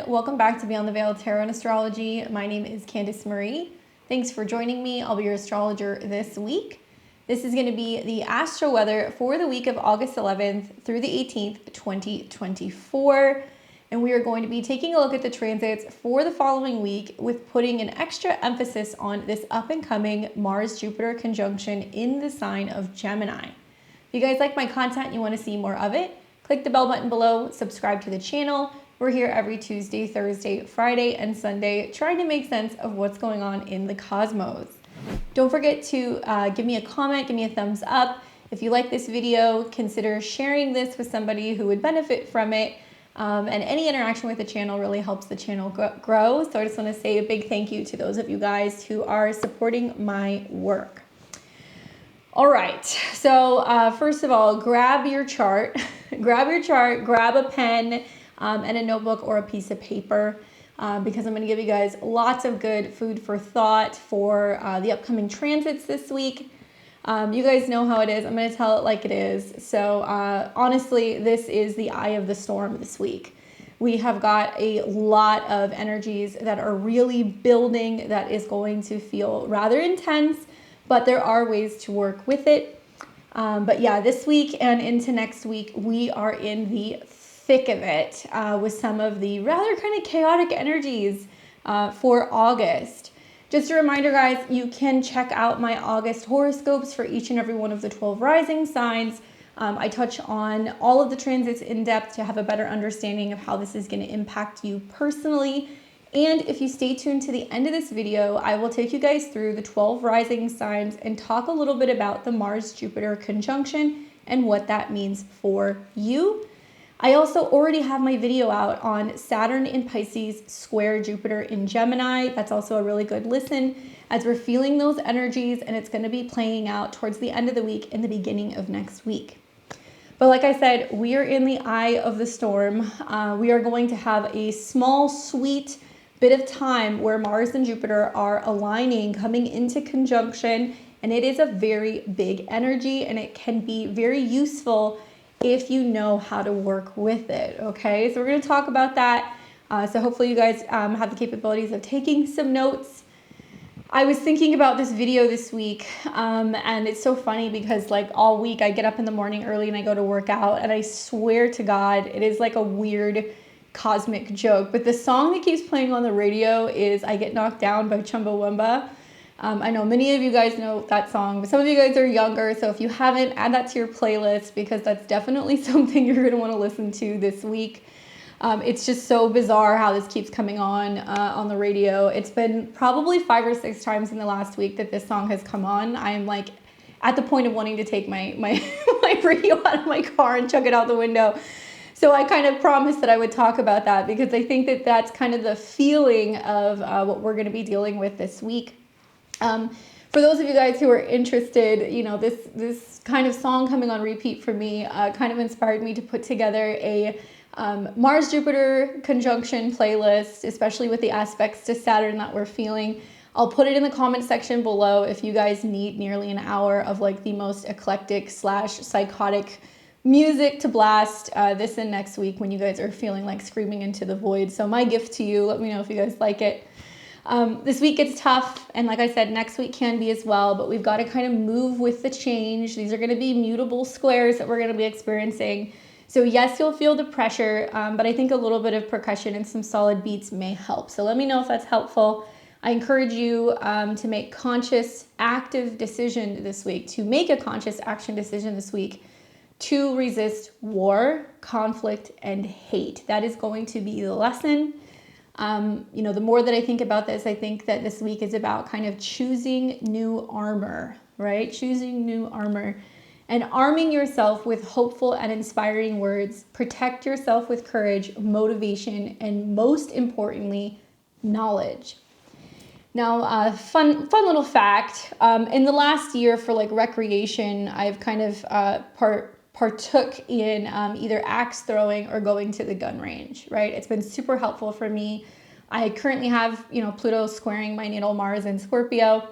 everyone. Welcome back to Beyond the Veil Tarot and Astrology. My name is Candice Marie. Thanks for joining me. I'll be your astrologer this week. This is going to be the astro weather for the week of August 11th through the 18th, 2024. And we are going to be taking a look at the transits for the following week with putting an extra emphasis on this up-and-coming Mars-Jupiter conjunction in the sign of Gemini. If you guys like my content and you want to see more of it, click the bell button below, subscribe to the channel. We're here every Tuesday, Thursday, Friday, and Sunday trying to make sense of what's going on in the cosmos. Don't forget to give me a comment, give me a thumbs up. If you like this video, consider sharing this with somebody who would benefit from it. And any interaction with the channel really helps the channel grow. So I just want to say a big thank you to those of you guys who are supporting my work. All right, so first of all, grab your chart, grab a pen and a notebook or a piece of paper because I'm going to give you guys lots of good food for thought for the upcoming transits this week. You guys know how it is. I'm going to tell it like it is. So honestly, this is the eye of the storm this week. We have got a lot of energies that are really building that is going to feel rather intense, but there are ways to work with it. But yeah, this week and into next week, we are in the thick of it with some of the rather kind of chaotic energies for August. Just a reminder, guys, you can check out my August horoscopes for each and every one of the 12 rising signs. I touch on all of the transits in depth to have a better understanding of how this is going to impact you personally. And if you stay tuned to the end of this video, I will take you guys through the 12 rising signs and talk a little bit about the Mars-Jupiter conjunction and what that means for you. I also already have my video out on Saturn in Pisces square Jupiter in Gemini. That's also a really good listen as we're feeling those energies, and it's going to be playing out towards the end of the week and the beginning of next week. But like I said, we are in the eye of the storm. We are going to have a small, sweet bit of time where Mars and Jupiter are aligning, coming into conjunction, and it is a very big energy, and it can be very useful if you know how to work with it, okay? So we're gonna talk about that. So hopefully you guys have the capabilities of taking some notes. I was thinking about this video this week, and it's so funny because like all week I get up in the morning early and I go to work out, and I swear to God, it is like a weird cosmic joke, but the song that keeps playing on the radio is I Get Knocked Down by Chumbawamba. I know many of you guys know that song, but some of you guys are younger, so if you haven't, add that to your playlist because that's definitely something you're going to want to listen to this week. It's just so bizarre how this keeps coming on the radio. It's been probably 5 or 6 times in the last week that this song has come on. I am like at the point of wanting to take my radio out of my car and chuck it out the window. So I kind of promised that I would talk about that because I think that that's kind of the feeling of what we're going to be dealing with this week. For those of you guys who are interested, you know, this kind of song coming on repeat for me kind of inspired me to put together a Mars-Jupiter conjunction playlist, especially with the aspects to Saturn that we're feeling. I'll put it in the comment section below if you guys need nearly an hour of like the most eclectic / psychotic music to blast this and next week when you guys are feeling like screaming into the void. So my gift to you, let me know if you guys like it. This week gets tough, and like I said, next week can be as well, but we've got to kind of move with the change. These are going to be mutable squares that we're going to be experiencing. So yes, you'll feel the pressure, but I think a little bit of percussion and some solid beats may help. So let me know if that's helpful. I encourage you to make conscious, active decision this week, to make a conscious action decision this week to resist war, conflict, and hate. That is going to be the lesson. You know, the more that I think about this, I think that this week is about kind of choosing new armor, right? Choosing new armor and arming yourself with hopeful and inspiring words. Protect yourself with courage, motivation, and most importantly, knowledge. Now, fun little fact, in the last year for like recreation, I've kind of partook in either axe throwing or going to the gun range, right? It's been super helpful for me. I currently have, you know, Pluto squaring my natal Mars in Scorpio.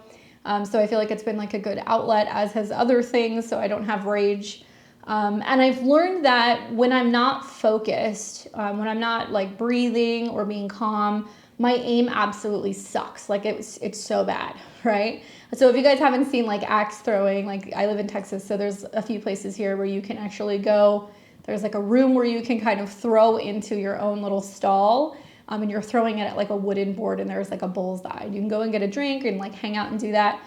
So I feel like it's been like a good outlet, as has other things. So I don't have rage And I've learned that when I'm not focused, when I'm not like breathing or being calm, my aim absolutely sucks. Like it's so bad, right? So if you guys haven't seen like axe throwing, like I live in Texas, so there's a few places here where you can actually go. There's like a room where you can kind of throw into your own little stall, and you're throwing it at like a wooden board, and there's like a bullseye. You can go and get a drink and like hang out and do that.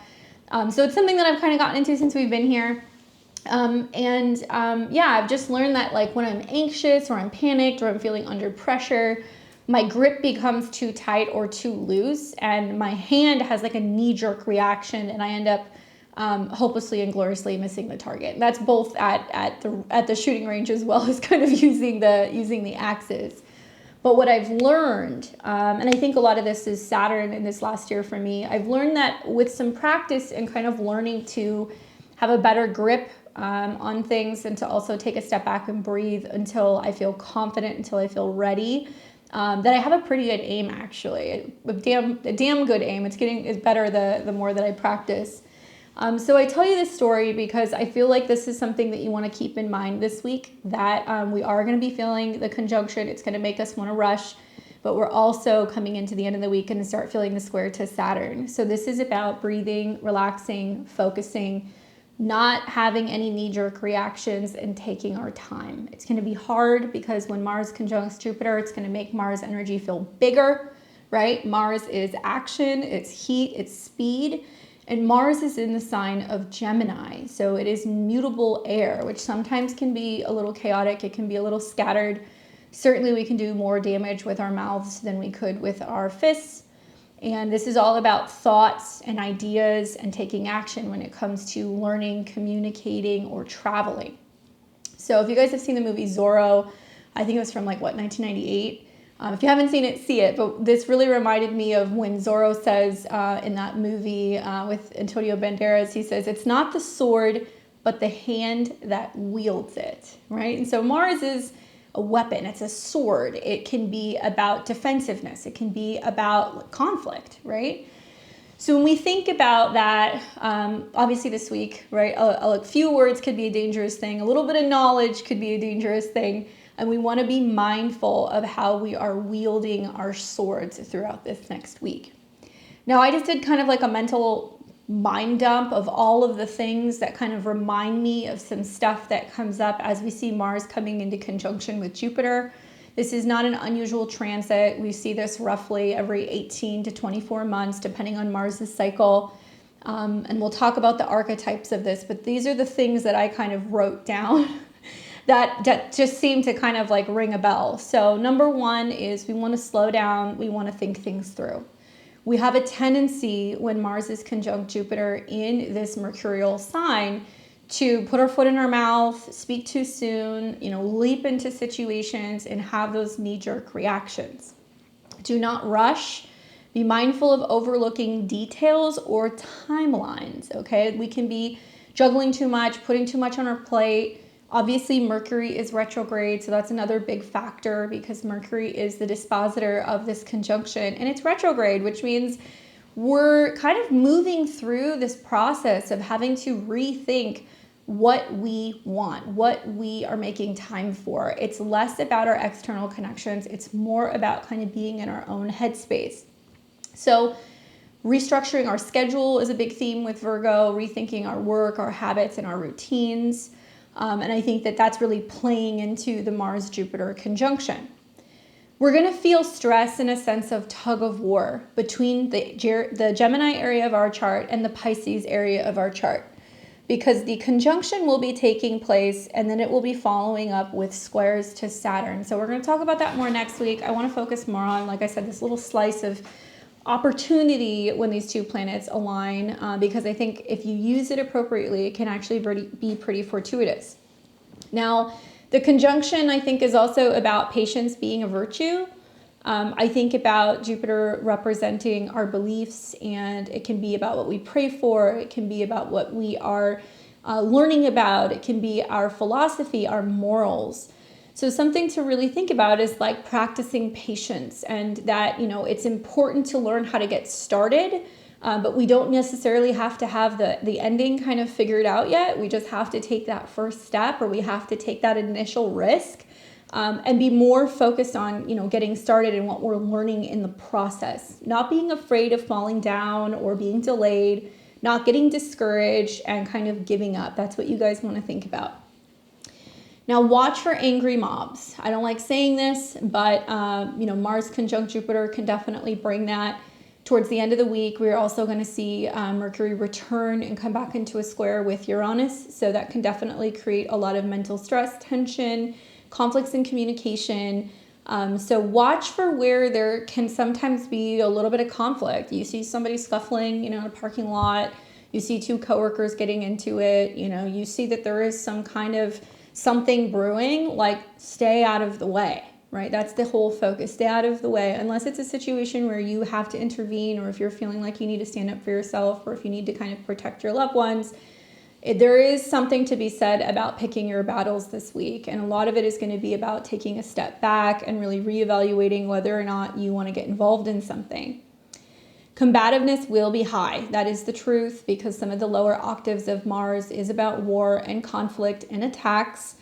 So it's something that I've kind of gotten into since we've been here. Yeah, I've just learned that like when I'm anxious or I'm panicked or I'm feeling under pressure, my grip becomes too tight or too loose, and my hand has like a knee-jerk reaction, and I end up hopelessly and gloriously missing the target. And that's both at the shooting range as well as kind of using the axes. But what I've learned, and I think a lot of this is Saturn in this last year for me, I've learned that with some practice and kind of learning to have a better grip on things, and to also take a step back and breathe until I feel confident, until I feel ready, that I have a pretty good aim, actually. A damn good aim. It's better the more that I practice. So I tell you this story because I feel like this is something that you want to keep in mind this week, that we are going to be feeling the conjunction. It's going to make us want to rush, but we're also coming into the end of the week and start feeling the square to Saturn. So this is about breathing, relaxing, focusing, not having any knee-jerk reactions, and taking our time. It's going to be hard because when Mars conjuncts Jupiter, it's going to make Mars energy feel bigger, right? Mars is action, it's heat, it's speed, and Mars is in the sign of Gemini. So it is mutable air, which sometimes can be a little chaotic. It can be a little scattered. Certainly we can do more damage with our mouths than we could with our fists. And this is all about thoughts and ideas and taking action when it comes to learning, communicating, or traveling. So if you guys have seen the movie Zorro, I think it was from like, 1998? If you haven't seen it, see it. But this really reminded me of when Zorro says in that movie with Antonio Banderas, he says, it's not the sword, but the hand that wields it, right? And so Mars is a weapon. It's a sword. It can be about defensiveness. It can be about conflict, right? So when we think about that, obviously this week, right, a few words could be a dangerous thing. A little bit of knowledge could be a dangerous thing. And we want to be mindful of how we are wielding our swords throughout this next week. Now, I just did kind of like a mental mind dump of all of the things that kind of remind me of some stuff that comes up as we see Mars coming into conjunction with Jupiter. This is not an unusual transit. We see this roughly every 18 to 24 months, depending on Mars's cycle. And we'll talk about the archetypes of this, but these are the things that I kind of wrote down that just seem to kind of like ring a bell. So number one is we want to slow down. We want to think things through. We have a tendency when Mars is conjunct Jupiter in this mercurial sign to put our foot in our mouth, speak too soon, leap into situations and have those knee-jerk reactions. Do not rush. Be mindful of overlooking details or timelines, okay? We can be juggling too much, putting too much on our plate. Obviously, Mercury is retrograde, so that's another big factor because Mercury is the dispositor of this conjunction, and it's retrograde, which means we're kind of moving through this process of having to rethink what we want, what we are making time for. It's less about our external connections. It's more about kind of being in our own headspace. So restructuring our schedule is a big theme with Virgo, rethinking our work, our habits, and our routines. And I think that that's really playing into the Mars-Jupiter conjunction. We're going to feel stress in a sense of tug of war between the Gemini area of our chart and the Pisces area of our chart, because the conjunction will be taking place and then it will be following up with squares to Saturn. So we're going to talk about that more next week. I want to focus more on, like I said, this little slice of opportunity when these two planets align, because I think if you use it appropriately, it can actually be pretty fortuitous. Now, the conjunction, I think, is also about patience being a virtue. I think about Jupiter representing our beliefs, and it can be about what we pray for. It can be about what we are learning about. It can be our philosophy, our morals. So something to really think about is like practicing patience, and that, it's important to learn how to get started, But we don't necessarily have to have the ending kind of figured out yet. We just have to take that first step, or we have to take that initial risk, and be more focused on, getting started and what we're learning in the process. Not being afraid of falling down or being delayed, not getting discouraged and kind of giving up. That's what you guys want to think about. Now, watch for angry mobs. I don't like saying this, but, Mars conjunct Jupiter can definitely bring that. Towards the end of the week, we're also going to see Mercury return and come back into a square with Uranus. So that can definitely create a lot of mental stress, tension, conflicts in communication. So watch for where there can sometimes be a little bit of conflict. You see somebody scuffling, in a parking lot. You see two coworkers getting into it. You see that there is some kind of something brewing, like stay out of the way, right? That's the whole focus. Stay out of the way, unless it's a situation where you have to intervene, or if you're feeling like you need to stand up for yourself, or if you need to kind of protect your loved ones. There is something to be said about picking your battles this week. And a lot of it is going to be about taking a step back and really reevaluating whether or not you want to get involved in something. Combativeness will be high. That is the truth, because some of the lower octaves of Mars is about war and conflict and attacks.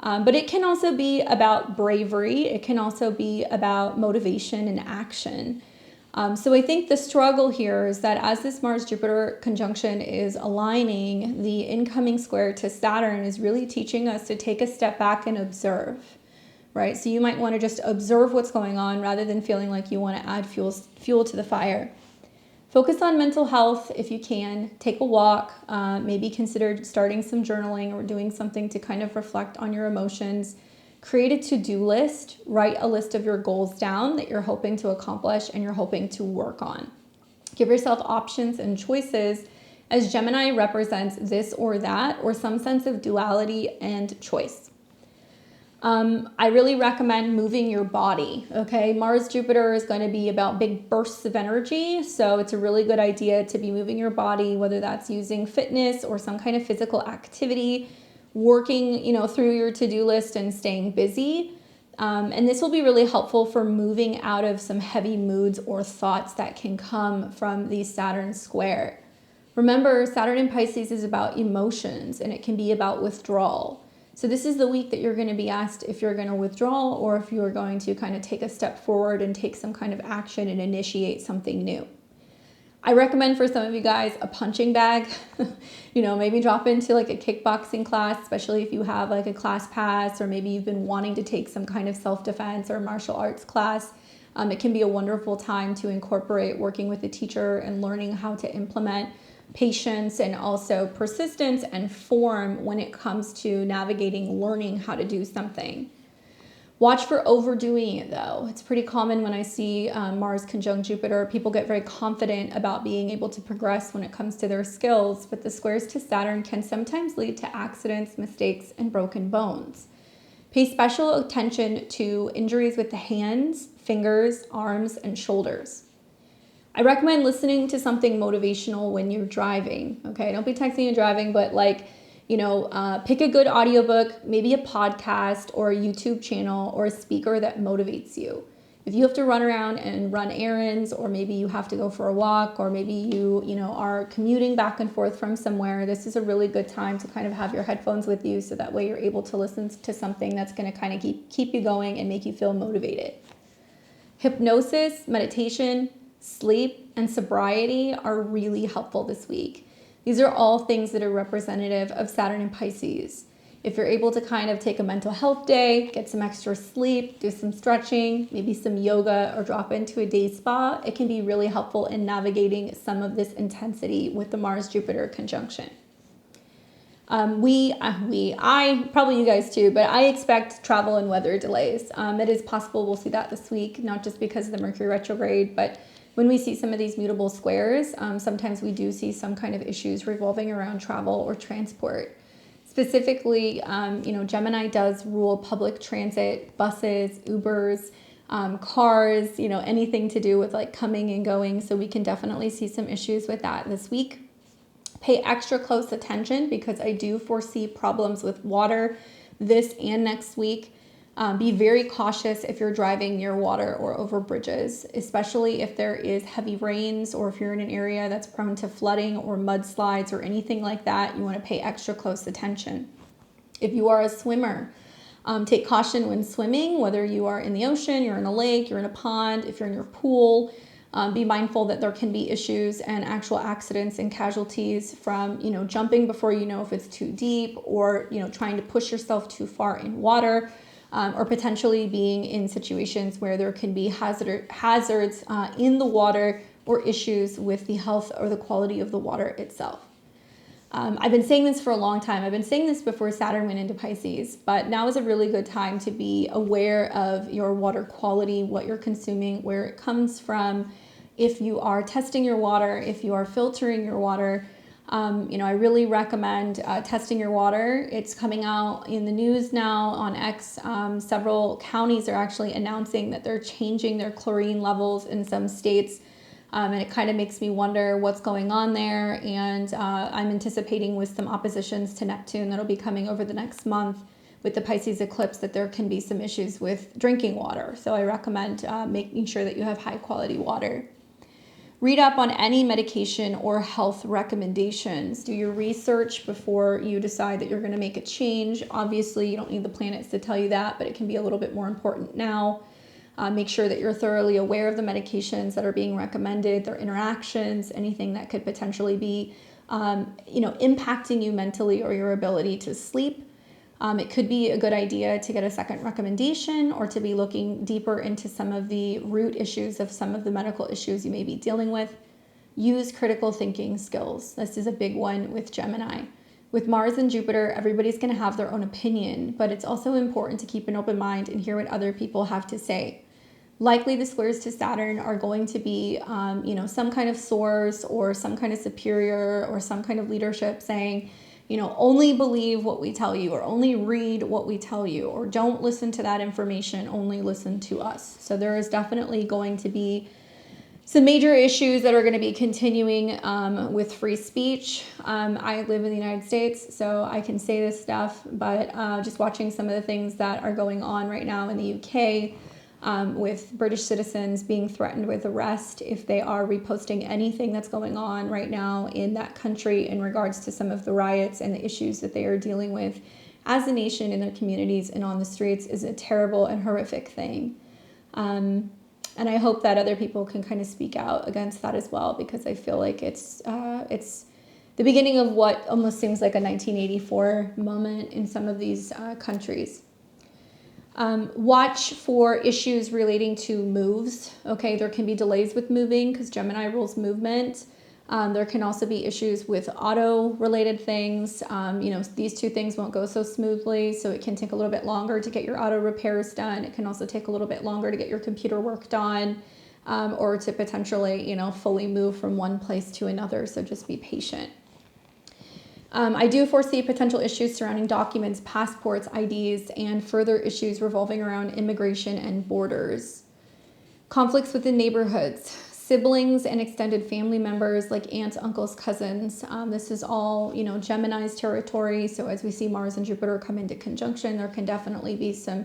But it can also be about bravery. It can also be about motivation and action. So I think the struggle here is that as this Mars-Jupiter conjunction is aligning, the incoming square to Saturn is really teaching us to take a step back and observe, right? So you might want to just observe what's going on rather than feeling like you want to add fuel to the fire. Focus on mental health if you can. Take a walk. Maybe consider starting some journaling or doing something to kind of reflect on your emotions. Create a to-do list. Write a list of your goals down that you're hoping to accomplish and you're hoping to work on. Give yourself options and choices, as Gemini represents this or that, or some sense of duality and choice. I really recommend moving your body, okay? Mars-Jupiter is going to be about big bursts of energy, so it's a really good idea to be moving your body, whether that's using fitness or some kind of physical activity, working, through your to-do list and staying busy. And this will be really helpful for moving out of some heavy moods or thoughts that can come from the Saturn square. Remember, Saturn in Pisces is about emotions, and it can be about withdrawal. So this is the week that you're going to be asked if you're going to withdraw or if you're going to kind of take a step forward and take some kind of action and initiate something new. I recommend for some of you guys a punching bag, maybe drop into like a kickboxing class, especially if you have like a class pass, or maybe you've been wanting to take some kind of self-defense or martial arts class. It can be a wonderful time to incorporate working with a teacher and learning how to implement patience and also persistence and form when it comes to navigating learning how to do something. Watch for overdoing it though. It's pretty common when I see Mars conjunct Jupiter, people get very confident about being able to progress when it comes to their skills, but the squares to Saturn can sometimes lead to accidents, mistakes, and broken bones. Pay special attention to injuries with the hands, fingers, arms, and shoulders. I recommend listening to something motivational when you're driving, okay? Don't be texting and driving, but pick a good audiobook, maybe a podcast or a YouTube channel or a speaker that motivates you. If you have to run around and run errands, or maybe you have to go for a walk, or maybe you are commuting back and forth from somewhere, this is a really good time to kind of have your headphones with you, so that way you're able to listen to something that's going to kind of keep you going and make you feel motivated. Hypnosis, meditation, sleep, and sobriety are really helpful this week. These are all things that are representative of Saturn in Pisces. If you're able to kind of take a mental health day, get some extra sleep, do some stretching, maybe some yoga, or drop into a day spa, it can be really helpful in navigating some of this intensity with the Mars-Jupiter conjunction. I probably you guys too, but I expect travel and weather delays. It is possible we'll see that this week, not just because of the Mercury retrograde, but when we see some of these mutable squares, sometimes we do see some kind of issues revolving around travel or transport. Specifically, Gemini does rule public transit, buses, Ubers, cars, anything to do with like coming and going. So we can definitely see some issues with that this week. Pay extra close attention, because I do foresee problems with water this and next week. Be very cautious if you're driving near water or over bridges, especially if there is heavy rains or if you're in an area that's prone to flooding or mudslides or anything like that. You want to pay extra close attention. If you are a swimmer, take caution when swimming, whether you are in the ocean, you're in a lake, you're in a pond, if you're in your pool. Be mindful that there can be issues and actual accidents and casualties from, jumping before you know if it's too deep, or, trying to push yourself too far in water, or potentially being in situations where there can be hazards in the water or issues with the health or the quality of the water itself. I've been saying this for a long time. I've been saying this before Saturn went into Pisces, but now is a really good time to be aware of your water quality, what you're consuming, where it comes from. If you are testing your water, if you are filtering your water, I really recommend testing your water. It's coming out in the news now on X. Several counties are actually announcing that they're changing their chlorine levels in some states. And it kind of makes me wonder what's going on there. And I'm anticipating with some oppositions to Neptune that'll be coming over the next month with the Pisces eclipse that there can be some issues with drinking water. So I recommend making sure that you have high quality water. Read up on any medication or health recommendations. Do your research before you decide that you're going to make a change. Obviously, you don't need the planets to tell you that, but it can be a little bit more important now. Make sure that you're thoroughly aware of the medications that are being recommended, their interactions, anything that could potentially be, impacting you mentally or your ability to sleep. It could be a good idea to get a second recommendation or to be looking deeper into some of the root issues of some of the medical issues you may be dealing with. Use critical thinking skills. This is a big one with Gemini. With Mars and Jupiter, everybody's going to have their own opinion, but it's also important to keep an open mind and hear what other people have to say. Likely the squares to Saturn are going to be, some kind of source or some kind of superior or some kind of leadership saying, only believe what we tell you, or only read what we tell you, or don't listen to that information, only listen to us. So there is definitely going to be some major issues that are going to be continuing with free speech. I live in the United States, so I can say this stuff, but just watching some of the things that are going on right now in the UK, with British citizens being threatened with arrest if they are reposting anything that's going on right now in that country in regards to some of the riots and the issues that they are dealing with as a nation in their communities and on the streets, is a terrible and horrific thing. And I hope that other people can kind of speak out against that as well, because I feel like it's the beginning of what almost seems like a 1984 moment in some of these countries. Watch for issues relating to moves. Okay, there can be delays with moving because Gemini rules movement. There can also be issues with auto-related things. These two things won't go so smoothly, so it can take a little bit longer to get your auto repairs done. It can also take a little bit longer to get your computer work done, or to potentially, fully move from one place to another. So just be patient. I do foresee potential issues surrounding documents, passports, IDs, and further issues revolving around immigration and borders. Conflicts within neighborhoods, siblings and extended family members like aunts, uncles, cousins. This is all, Gemini's territory. So as we see Mars and Jupiter come into conjunction, there can definitely be some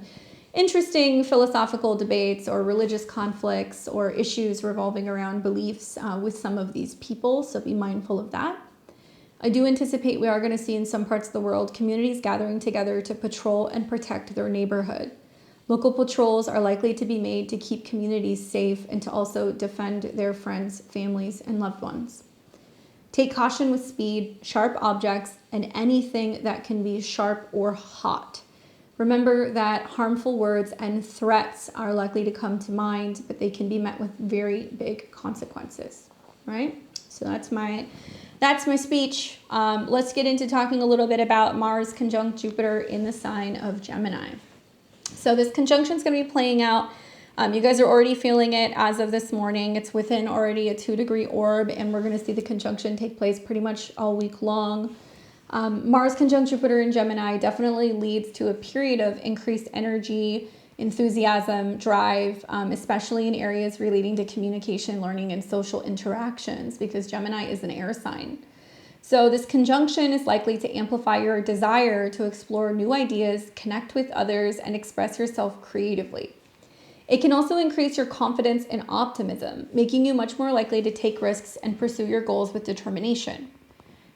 interesting philosophical debates or religious conflicts or issues revolving around beliefs with some of these people. So be mindful of that. I do anticipate we are going to see in some parts of the world communities gathering together to patrol and protect their neighborhood. Local patrols are likely to be made to keep communities safe and to also defend their friends, families, and loved ones. Take caution with speed, sharp objects, and anything that can be sharp or hot. Remember that harmful words and threats are likely to come to mind, but they can be met with very big consequences, right? So that's my speech. Let's get into talking a little bit about Mars conjunct Jupiter in the sign of Gemini. So this conjunction is going to be playing out. You guys are already feeling it as of this morning. It's within already a 2-degree orb, and we're going to see the conjunction take place pretty much all week long. Mars conjunct Jupiter in Gemini definitely leads to a period of increased energy, enthusiasm, drive, especially in areas relating to communication, learning, and social interactions, because Gemini is an air sign. So this conjunction is likely to amplify your desire to explore new ideas, connect with others, and express yourself creatively. It can also increase your confidence and optimism, making you much more likely to take risks and pursue your goals with determination.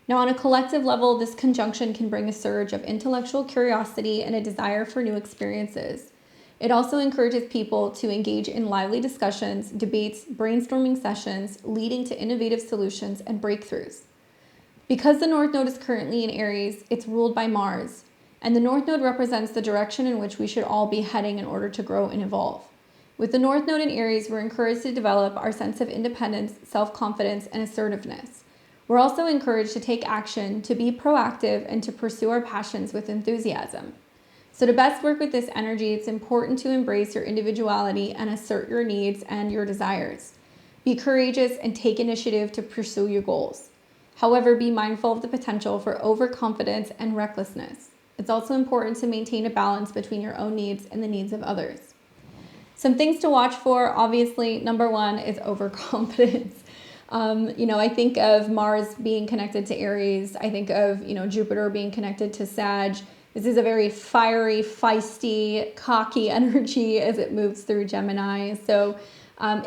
Now, on a collective level, this conjunction can bring a surge of intellectual curiosity and a desire for new experiences. It also encourages people to engage in lively discussions, debates, brainstorming sessions, leading to innovative solutions and breakthroughs. Because the North Node is currently in Aries, it's ruled by Mars, and the North Node represents the direction in which we should all be heading in order to grow and evolve. With the North Node in Aries, we're encouraged to develop our sense of independence, self-confidence, and assertiveness. We're also encouraged to take action, to be proactive, and to pursue our passions with enthusiasm. So to best work with this energy, it's important to embrace your individuality and assert your needs and your desires. Be courageous and take initiative to pursue your goals. However, be mindful of the potential for overconfidence and recklessness. It's also important to maintain a balance between your own needs and the needs of others. Some things to watch for, obviously, number one is overconfidence. I think of Mars being connected to Aries. I think of, Jupiter being connected to Sag. This is a very fiery, feisty, cocky energy as it moves through Gemini. So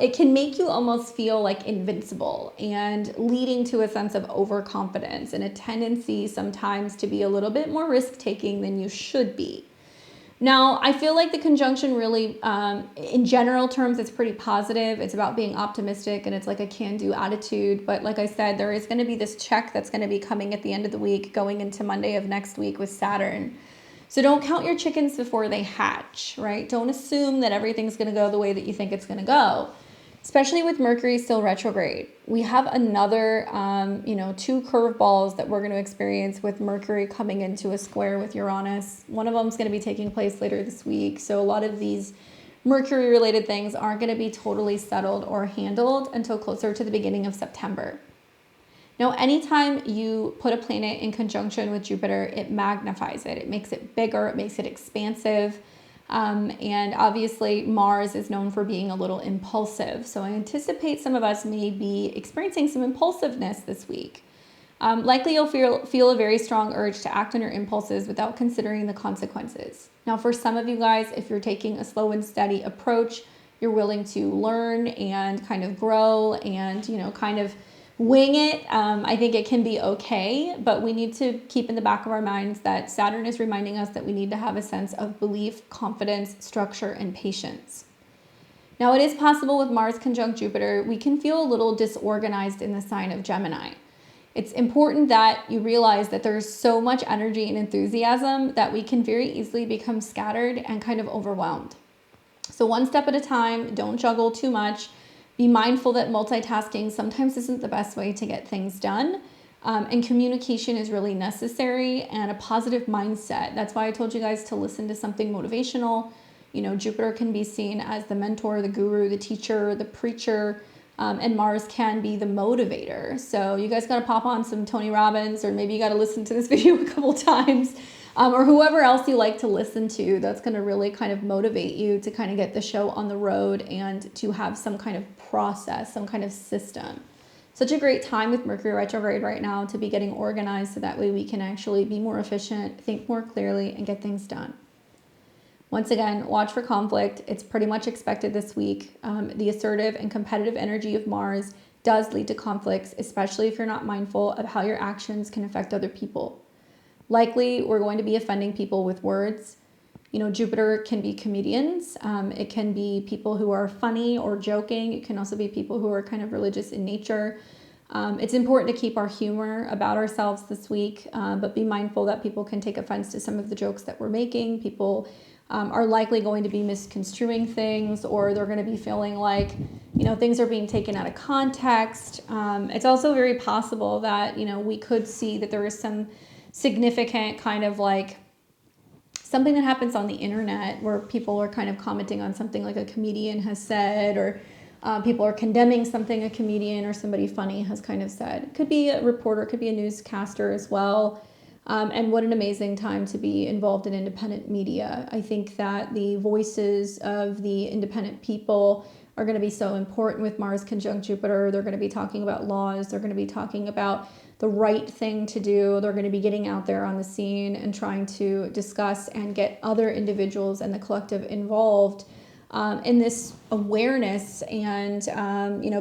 it can make you almost feel like invincible and leading to a sense of overconfidence and a tendency sometimes to be a little bit more risk-taking than you should be. Now, I feel like the conjunction really, in general terms, it's pretty positive. It's about being optimistic and it's like a can-do attitude. But like I said, there is going to be this check that's going to be coming at the end of the week, going into Monday of next week with Saturn. So don't count your chickens before they hatch, right? Don't assume that everything's going to go the way that you think it's going to go, especially with Mercury still retrograde. We have another, 2 curveballs that we're going to experience with Mercury coming into a square with Uranus. One of them is going to be taking place later this week. So a lot of these Mercury-related things aren't going to be totally settled or handled until closer to the beginning of September. Now, anytime you put a planet in conjunction with Jupiter, it magnifies it. It makes it bigger. It makes it expansive. And obviously, Mars is known for being a little impulsive. So I anticipate some of us may be experiencing some impulsiveness this week. Likely you'll feel a very strong urge to act on your impulses without considering the consequences. Now, for some of you guys, if you're taking a slow and steady approach, you're willing to learn and kind of grow and, kind of wing it. I think it can be okay, but we need to keep in the back of our minds that Saturn is reminding us that we need to have a sense of belief, confidence, structure, and patience. Now, it is possible with Mars conjunct Jupiter, we can feel a little disorganized in the sign of Gemini. It's important that you realize that there's so much energy and enthusiasm that we can very easily become scattered and kind of overwhelmed. So one step at a time, don't juggle too much. Be mindful that multitasking sometimes isn't the best way to get things done. And communication is really necessary and a positive mindset. That's why I told you guys to listen to something motivational. Jupiter can be seen as the mentor, the guru, the teacher, the preacher, and Mars can be the motivator. So you guys got to pop on some Tony Robbins, or maybe you got to listen to this video a couple times, or whoever else you like to listen to. That's going to really kind of motivate you to kind of get the show on the road and to have some kind of process, some kind of system. Such a great time with Mercury retrograde right now to be getting organized so that way we can actually be more efficient, think more clearly, and get things done. Once again, watch for conflict. It's pretty much expected this week. The assertive and competitive energy of Mars does lead to conflicts, especially if you're not mindful of how your actions can affect other people. Likely, we're going to be offending people with words. Jupiter can be comedians. It can be people who are funny or joking. It can also be people who are kind of religious in nature. It's important to keep our humor about ourselves this week, but be mindful that people can take offense to some of the jokes that we're making. People are likely going to be misconstruing things, or they're going to be feeling like, things are being taken out of context. It's also very possible that, we could see that there is some significant kind of like something that happens on the internet where people are kind of commenting on something like a comedian has said, or people are condemning something a comedian or somebody funny has kind of said. It could be a reporter, it could be a newscaster as well. And what an amazing time to be involved in independent media. I think that the voices of the independent people are going to be so important with Mars conjunct Jupiter. They're going to be talking about laws. They're going to be talking about the right thing to do. They're going to be getting out there on the scene and trying to discuss and get other individuals and the collective involved in this awareness, and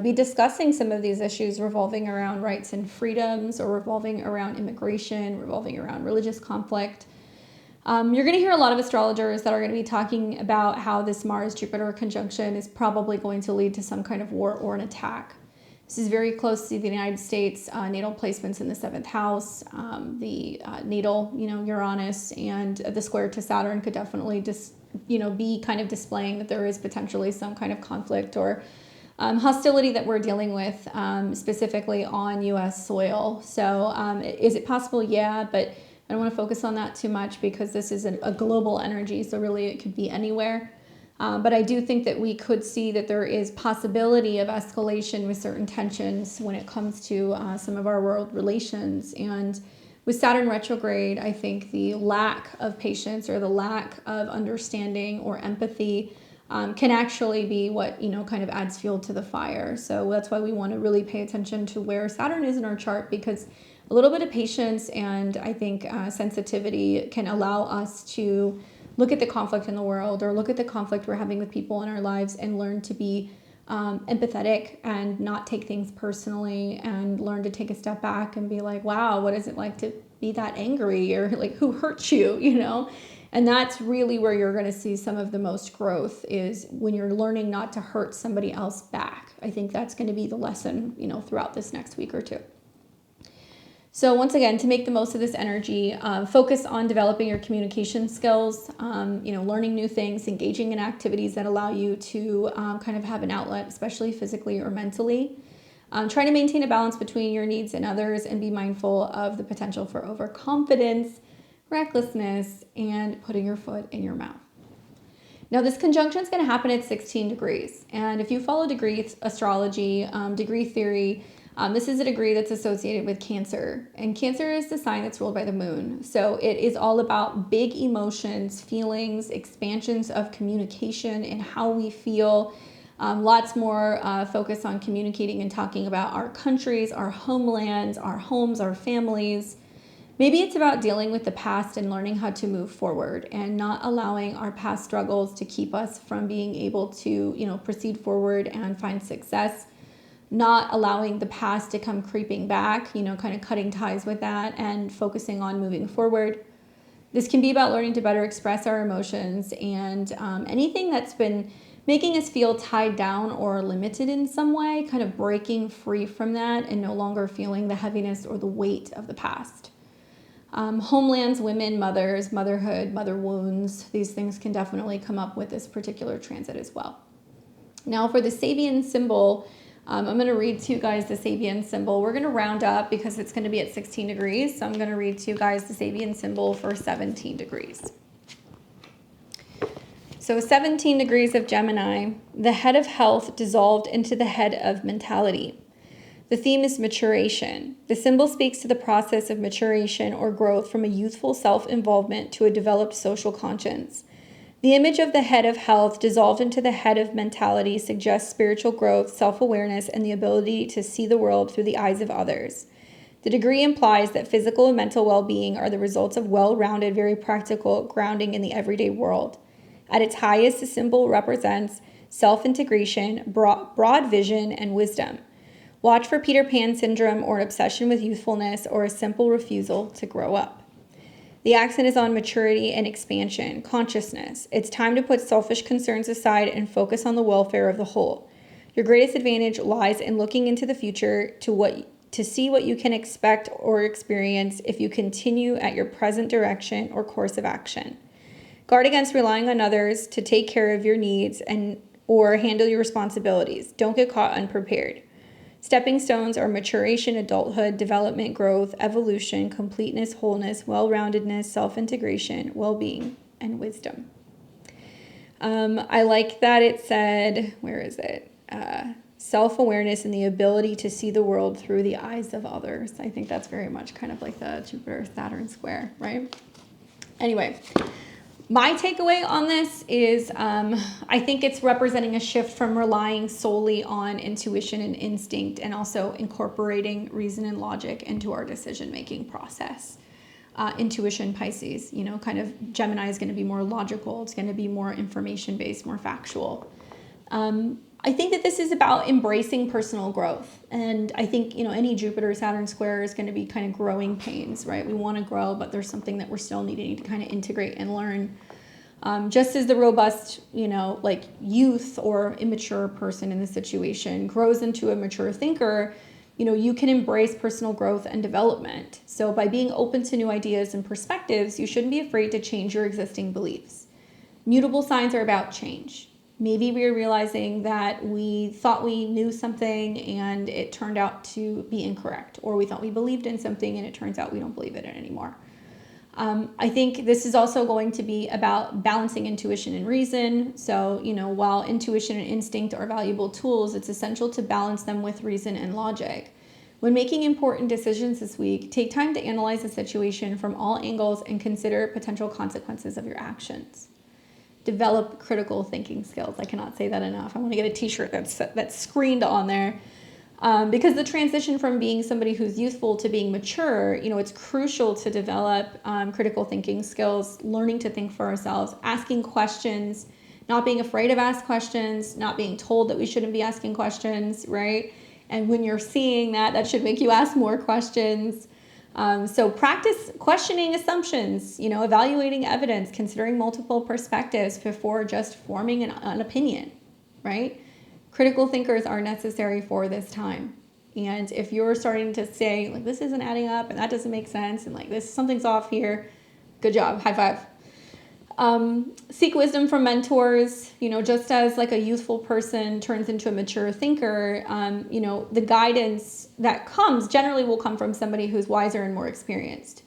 be discussing some of these issues revolving around rights and freedoms, or revolving around immigration, revolving around religious conflict. You're going to hear a lot of astrologers that are going to be talking about how this Mars-Jupiter conjunction is probably going to lead to some kind of war or an attack. This is very close to the United States natal placements in the 7th house. The natal, Uranus and the square to Saturn could definitely be kind of displaying that there is potentially some kind of conflict or hostility that we're dealing with, specifically on U.S. soil. So is it possible? Yeah, but I don't want to focus on that too much because this is a global energy, so really it could be anywhere. But I do think that we could see that there is possibility of escalation with certain tensions when it comes to some of our world relations. And with Saturn retrograde, I think the lack of patience or the lack of understanding or empathy can actually be what, kind of adds fuel to the fire. So that's why we want to really pay attention to where Saturn is in our chart, because a little bit of patience and I think sensitivity can allow us to look at the conflict in the world, or look at the conflict we're having with people in our lives, and learn to be empathetic and not take things personally, and learn to take a step back and be like, wow, what is it like to be that angry, or like, who hurt you, And that's really where you're going to see some of the most growth, is when you're learning not to hurt somebody else back. I think that's going to be the lesson, throughout this next week or two. So once again, to make the most of this energy, focus on developing your communication skills, learning new things, engaging in activities that allow you to kind of have an outlet, especially physically or mentally. Try to maintain a balance between your needs and others, and be mindful of the potential for overconfidence, recklessness, and putting your foot in your mouth. Now, this conjunction is going to happen at 16 degrees. And if you follow degree astrology, degree theory, this is a degree that's associated with Cancer, and Cancer is the sign that's ruled by the moon. So it is all about big emotions, feelings, expansions of communication and how we feel. Lots more focus on communicating and talking about our countries, our homelands, our homes, our families. Maybe it's about dealing with the past and learning how to move forward, and not allowing our past struggles to keep us from being able to, proceed forward and find success. Not allowing the past to come creeping back, kind of cutting ties with that and focusing on moving forward. This can be about learning to better express our emotions, and anything that's been making us feel tied down or limited in some way, kind of breaking free from that and no longer feeling the heaviness or the weight of the past. Homelands, women, mothers, motherhood, mother wounds, these things can definitely come up with this particular transit as well. Now for the Sabian symbol, I'm going to read to you guys the Sabian symbol. We're going to round up because it's going to be at 16 degrees. So I'm going to read to you guys the Sabian symbol for 17 degrees. So 17 degrees of Gemini, the head of health dissolved into the head of mentality. The theme is maturation. The symbol speaks to the process of maturation or growth from a youthful self-involvement to a developed social conscience. The image of the head of health dissolved into the head of mentality suggests spiritual growth, self-awareness, and the ability to see the world through the eyes of others. The degree implies that physical and mental well-being are the results of well-rounded, very practical grounding in the everyday world. At its highest, the symbol represents self-integration, broad vision, and wisdom. Watch for Peter Pan syndrome, or an obsession with youthfulness, or a simple refusal to grow up. The accent is on maturity and expansion, consciousness. It's time to put selfish concerns aside and focus on the welfare of the whole. Your greatest advantage lies in looking into the future to see what you can expect or experience if you continue at your present direction or course of action. Guard against relying on others to take care of your needs or handle your responsibilities. Don't get caught unprepared. Stepping stones are maturation, adulthood, development, growth, evolution, completeness, wholeness, well-roundedness, self-integration, well-being, and wisdom. I like that it said, where is it? Self-awareness and the ability to see the world through the eyes of others. I think that's very much kind of like the Jupiter-Saturn square, right? Anyway, My takeaway on this is I think it's representing a shift from relying solely on intuition and instinct, and also incorporating reason and logic into our decision-making process. Intuition, Pisces, you know, kind of Gemini is going to be more logical. It's going to be more information-based, more factual. I think that this is about embracing personal growth. And I think, you know, any Jupiter-Saturn square is going to be kind of growing pains, right? We want to grow, but there's something that we're still needing to kind of integrate and learn. Just as the robust, you know, like youth or immature person in the situation grows into a mature thinker, you know, you can embrace personal growth and development. So by being open to new ideas and perspectives, you shouldn't be afraid to change your existing beliefs. Mutable signs are about change. Maybe we're realizing that we thought we knew something and it turned out to be incorrect, or we thought we believed in something and it turns out we don't believe in it anymore. I think this is also going to be about balancing intuition and reason. So, you know, while intuition and instinct are valuable tools, it's essential to balance them with reason and logic. When making important decisions this week, take time to analyze the situation from all angles and consider potential consequences of your actions. Develop critical thinking skills. I cannot say that enough. I want to get a t-shirt that's screened on there. Because the transition from being somebody who's youthful to being mature, you know, it's crucial to develop critical thinking skills, learning to think for ourselves, asking questions, not being afraid of ask questions, not being told that we shouldn't be asking questions, right? And when you're seeing that, that should make you ask more questions. So practice questioning assumptions, you know, evaluating evidence, considering multiple perspectives before just forming an opinion, right? Critical thinkers are necessary for this time. And if you're starting to say, like, this isn't adding up and that doesn't make sense and like this, something's off here, good job, high five. Seek wisdom from mentors, you know, just as like a youthful person turns into a mature thinker, you know, the guidance that comes generally will come from somebody who's wiser and more experienced.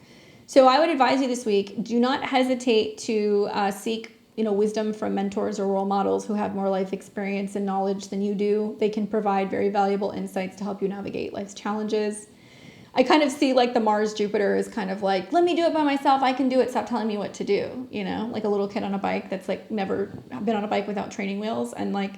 So I would advise you this week, do not hesitate to seek, you know, wisdom from mentors or role models who have more life experience and knowledge than you do. They can provide very valuable insights to help you navigate life's challenges. I kind of see like the Mars Jupiter is kind of like, let me do it by myself. I can do it. Stop telling me what to do. You know, like a little kid on a bike that's like never been on a bike without training wheels. And like,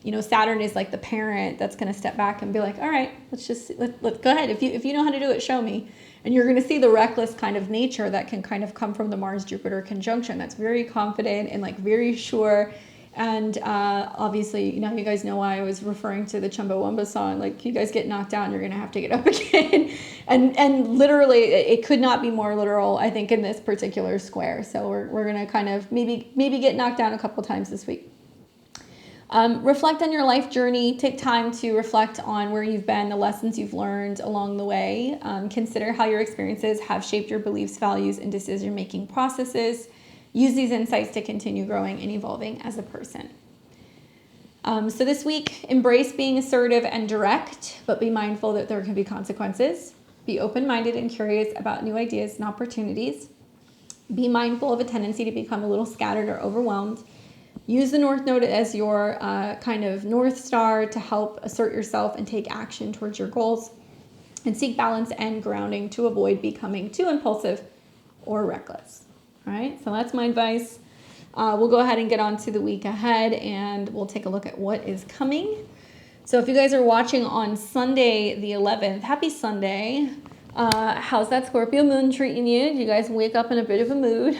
you know, Saturn is like the parent that's going to step back and be like, all right, let's go ahead. If you know how to do it, show me. And you're going to see the reckless kind of nature that can kind of come from the Mars Jupiter conjunction. That's very confident and like very sure. And obviously, you know, you guys know why I was referring to the Chumbawamba song. Like, you guys get knocked down, you're going to have to get up again. and literally, it could not be more literal, I think, in this particular square. So we're going to kind of maybe get knocked down a couple times this week. Reflect on your life journey. Take time to reflect on where you've been, the lessons you've learned along the way. Consider how your experiences have shaped your beliefs, values, and decision-making processes. Use these insights to continue growing and evolving as a person. So this week, embrace being assertive and direct, but be mindful that there can be consequences. Be open-minded and curious about new ideas and opportunities. Be mindful of a tendency to become a little scattered or overwhelmed. Use the North Node as your kind of North Star to help assert yourself and take action towards your goals. And seek balance and grounding to avoid becoming too impulsive or reckless. All right, so that's my advice. We'll go ahead and get on to the week ahead, and we'll take a look at what is coming. So if you guys are watching on Sunday the 11th, happy Sunday. How's that Scorpio moon treating you? Do you guys wake up in a bit of a mood?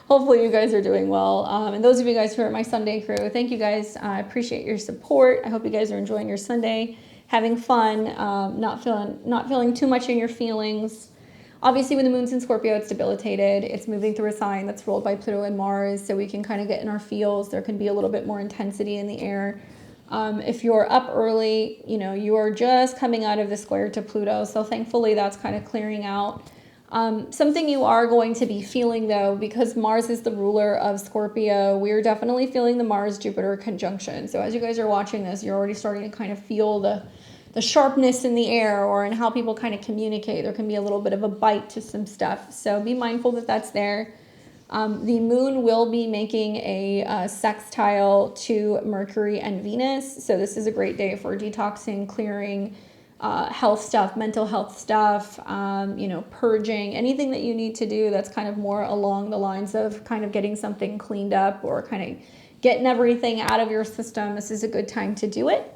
Hopefully you guys are doing well. And those of you guys who are my Sunday crew, thank you guys. I appreciate your support. I hope you guys are enjoying your Sunday, having fun, not feeling too much in your feelings. Obviously, when the moon's in Scorpio, it's debilitated. It's moving through a sign that's ruled by Pluto and Mars, so we can kind of get in our feels. There can be a little bit more intensity in the air. If you're up early, you know, you are just coming out of the square to Pluto, so thankfully that's kind of clearing out. Something you are going to be feeling, though, because Mars is the ruler of Scorpio, we're definitely feeling the Mars-Jupiter conjunction. So as you guys are watching this, you're already starting to kind of feel the sharpness in the air, or in how people kind of communicate. There can be a little bit of a bite to some stuff. So be mindful that that's there. The moon will be making a sextile to Mercury and Venus. So this is a great day for detoxing, clearing, health stuff, mental health stuff, purging, anything that you need to do that's kind of more along the lines of kind of getting something cleaned up or kind of getting everything out of your system. This is a good time to do it.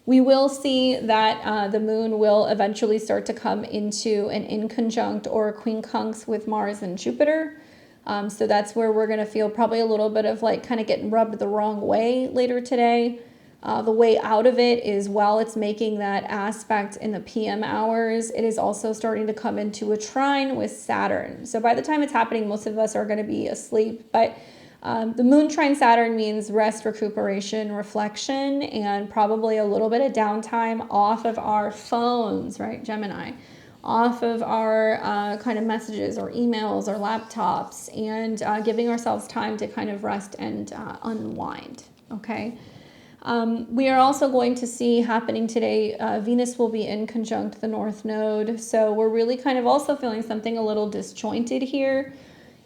We will see that the moon will eventually start to come into an in conjunct or a quincunx with Mars and Jupiter. So that's where we're going to feel probably a little bit of like kind of getting rubbed the wrong way later today. The way out of it is while it's making that aspect in the PM hours, it is also starting to come into a trine with Saturn. So by the time it's happening, most of us are going to be asleep. But the moon trine Saturn means rest, recuperation, reflection, and probably a little bit of downtime off of our phones, right, Gemini? Off of our kind of messages or emails or laptops, and giving ourselves time to kind of rest and unwind, okay? We are also going to see happening today, Venus will be in conjunct the North Node. So we're really kind of also feeling something a little disjointed here.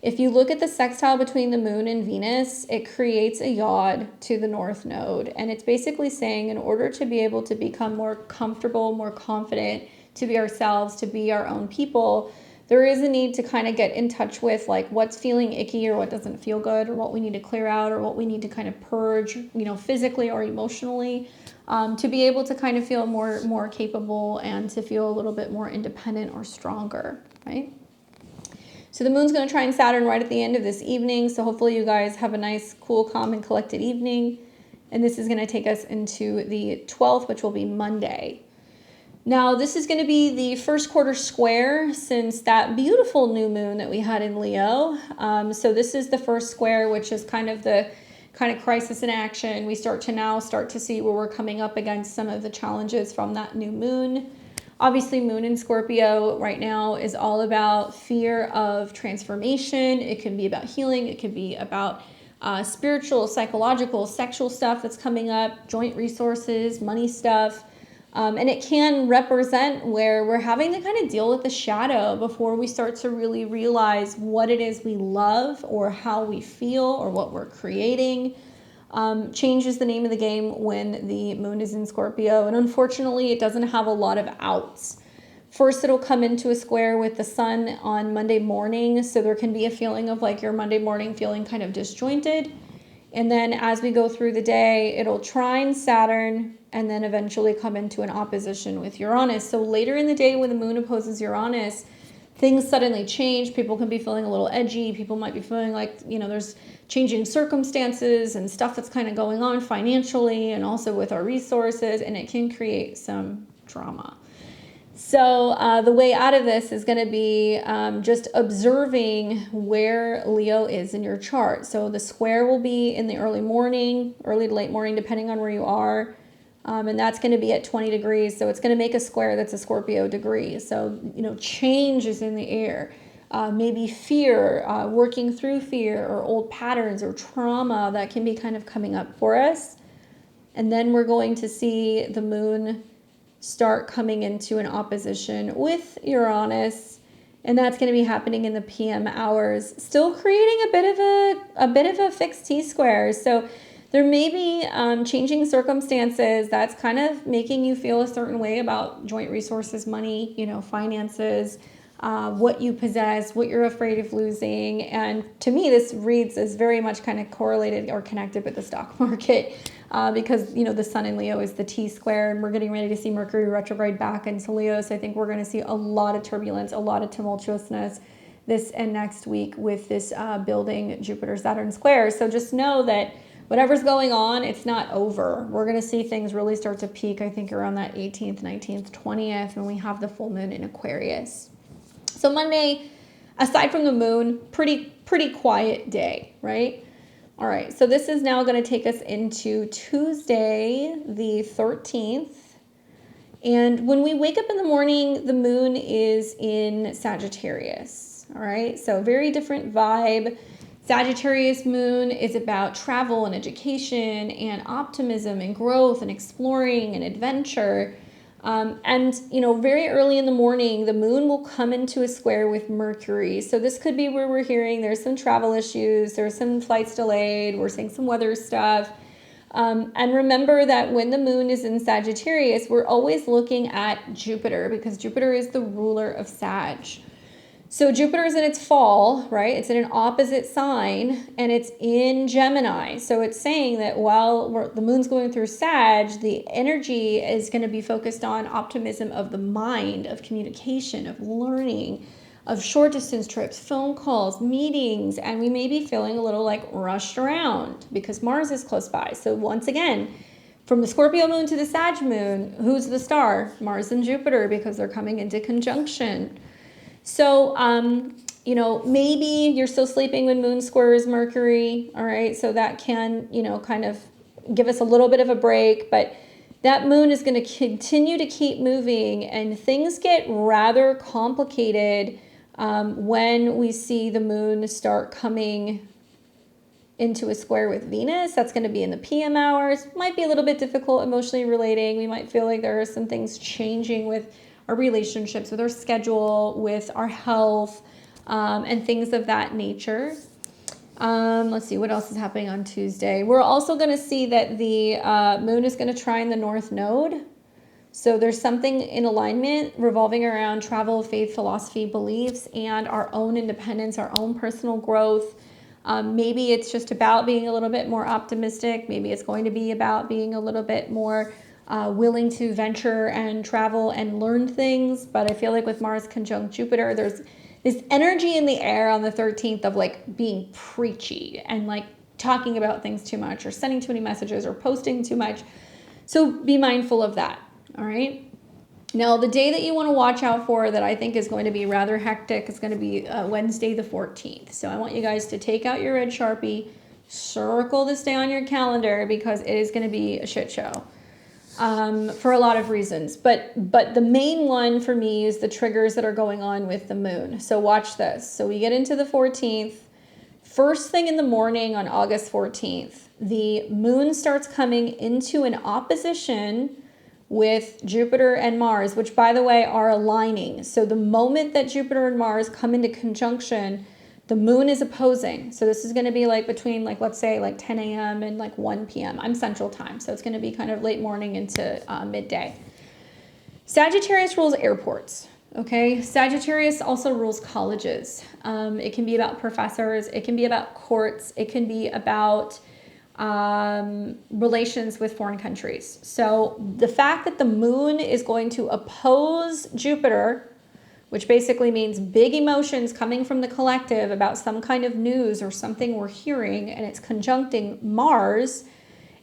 If you look at the sextile between the moon and Venus, it creates a yod to the North Node. And it's basically saying in order to be able to become more comfortable, more confident, to be ourselves, to be our own people, there is a need to kind of get in touch with like what's feeling icky or what doesn't feel good or what we need to clear out or what we need to kind of purge, physically or emotionally, to be able to kind of feel more capable and to feel a little bit more independent or stronger, right? So the moon's going to trine Saturn right at the end of this evening. So hopefully you guys have a nice, cool, calm, and collected evening. And this is going to take us into the 12th, which will be Monday. Now, this is going to be the first quarter square since that beautiful new moon that we had in Leo. So this is the first square, which is kind of the crisis in action. We start to see where we're coming up against some of the challenges from that new moon. Obviously, moon in Scorpio right now is all about fear of transformation. It can be about healing. It could be about spiritual, psychological, sexual stuff that's coming up, joint resources, money stuff. And it can represent where we're having to kind of deal with the shadow before we start to really realize what it is we love or how we feel or what we're creating. Change is the name of the game when the moon is in Scorpio. And unfortunately, it doesn't have a lot of outs. First, it'll come into a square with the sun on Monday morning. So there can be a feeling of like your Monday morning feeling kind of disjointed. And then as we go through the day, it'll trine Saturn and then eventually come into an opposition with Uranus. So later in the day when the moon opposes Uranus, things suddenly change. People can be feeling a little edgy. People might be feeling like, there's changing circumstances and stuff that's kind of going on financially and also with our resources, and it can create some drama. So the way out of this is going to be just observing where Leo is in your chart. So the square will be in the early to late morning, depending on where you are. And that's going to be at 20 degrees. So it's going to make a square that's a Scorpio degree. So, change is in the air. Maybe fear, working through fear or old patterns or trauma that can be kind of coming up for us. And then we're going to see the moon start coming into an opposition with Uranus. And that's going to be happening in the PM hours, still creating a bit of a fixed T-square. So there may be changing circumstances that's kind of making you feel a certain way about joint resources, money, finances, what you possess, what you're afraid of losing. And to me, this reads as very much kind of correlated or connected with the stock market because, the sun in Leo is the T-square, and we're getting ready to see Mercury retrograde back into Leo. So I think we're going to see a lot of turbulence, a lot of tumultuousness this and next week with this building Jupiter-Saturn square. So just know that whatever's going on, it's not over. We're going to see things really start to peak, I think, around that 18th, 19th, 20th, when we have the full moon in Aquarius. So Monday, aside from the moon, pretty quiet day, right? All right, so this is now going to take us into Tuesday, the 13th. And when we wake up in the morning, the moon is in Sagittarius, all right? So very different vibe. Sagittarius moon is about travel and education and optimism and growth and exploring and adventure. Very early in the morning, the moon will come into a square with Mercury. So this could be where we're hearing there's some travel issues, there's some flights delayed, we're seeing some weather stuff. And remember that when the moon is in Sagittarius, we're always looking at Jupiter because Jupiter is the ruler of Sag. So Jupiter is in its fall, right? It's in an opposite sign and it's in Gemini. So it's saying that while the moon's going through Sag, the energy is going to be focused on optimism of the mind, of communication, of learning, of short distance trips, phone calls, meetings, and we may be feeling a little like rushed around because Mars is close by. So once again, from the Scorpio moon to the Sag moon, who's the star? Mars and Jupiter, because they're coming into conjunction. So, you know, maybe you're still sleeping when moon squares Mercury, all right? So that can, you know, kind of give us a little bit of a break, but that moon is going to continue to keep moving and things get rather complicated when we see the moon start coming into a square with Venus. That's going to be in the PM hours. Might be a little bit difficult emotionally relating. We might feel like there are some things changing with our relationships, with our schedule, with our health, and things of that nature. Let's see what else is happening on Tuesday. We're also going to see that the moon is going to trine the North Node. So there's something in alignment revolving around travel, faith, philosophy, beliefs, and our own independence, our own personal growth. Maybe it's just about being a little bit more optimistic. Maybe it's going to be about being a little bit more willing to venture and travel and learn things. But I feel like with Mars conjunct Jupiter, there's this energy in the air on the 13th of like being preachy and like talking about things too much or sending too many messages or posting too much. So be mindful of that. All right. Now, the day that you want to watch out for that I think is going to be rather hectic is going to be Wednesday the 14th. So I want you guys to take out your red Sharpie, circle this day on your calendar because it is going to be a shit show. For a lot of reasons, but the main one for me is the triggers that are going on with the moon. So watch this. So we get into the 14th, first thing in the morning on August 14th, the moon starts coming into an opposition with Jupiter and Mars, which by the way are aligning. So the moment that Jupiter and Mars come into conjunction, the moon is opposing. So this is going to be like between like, let's say like 10 a.m. and like 1 p.m. I'm Central Time. So it's going to be kind of late morning into midday. Sagittarius rules airports. Okay. Sagittarius also rules colleges. It can be about professors. It can be about courts. It can be about relations with foreign countries. So the fact that the moon is going to oppose Jupiter, which basically means big emotions coming from the collective about some kind of news or something we're hearing, and it's conjuncting Mars,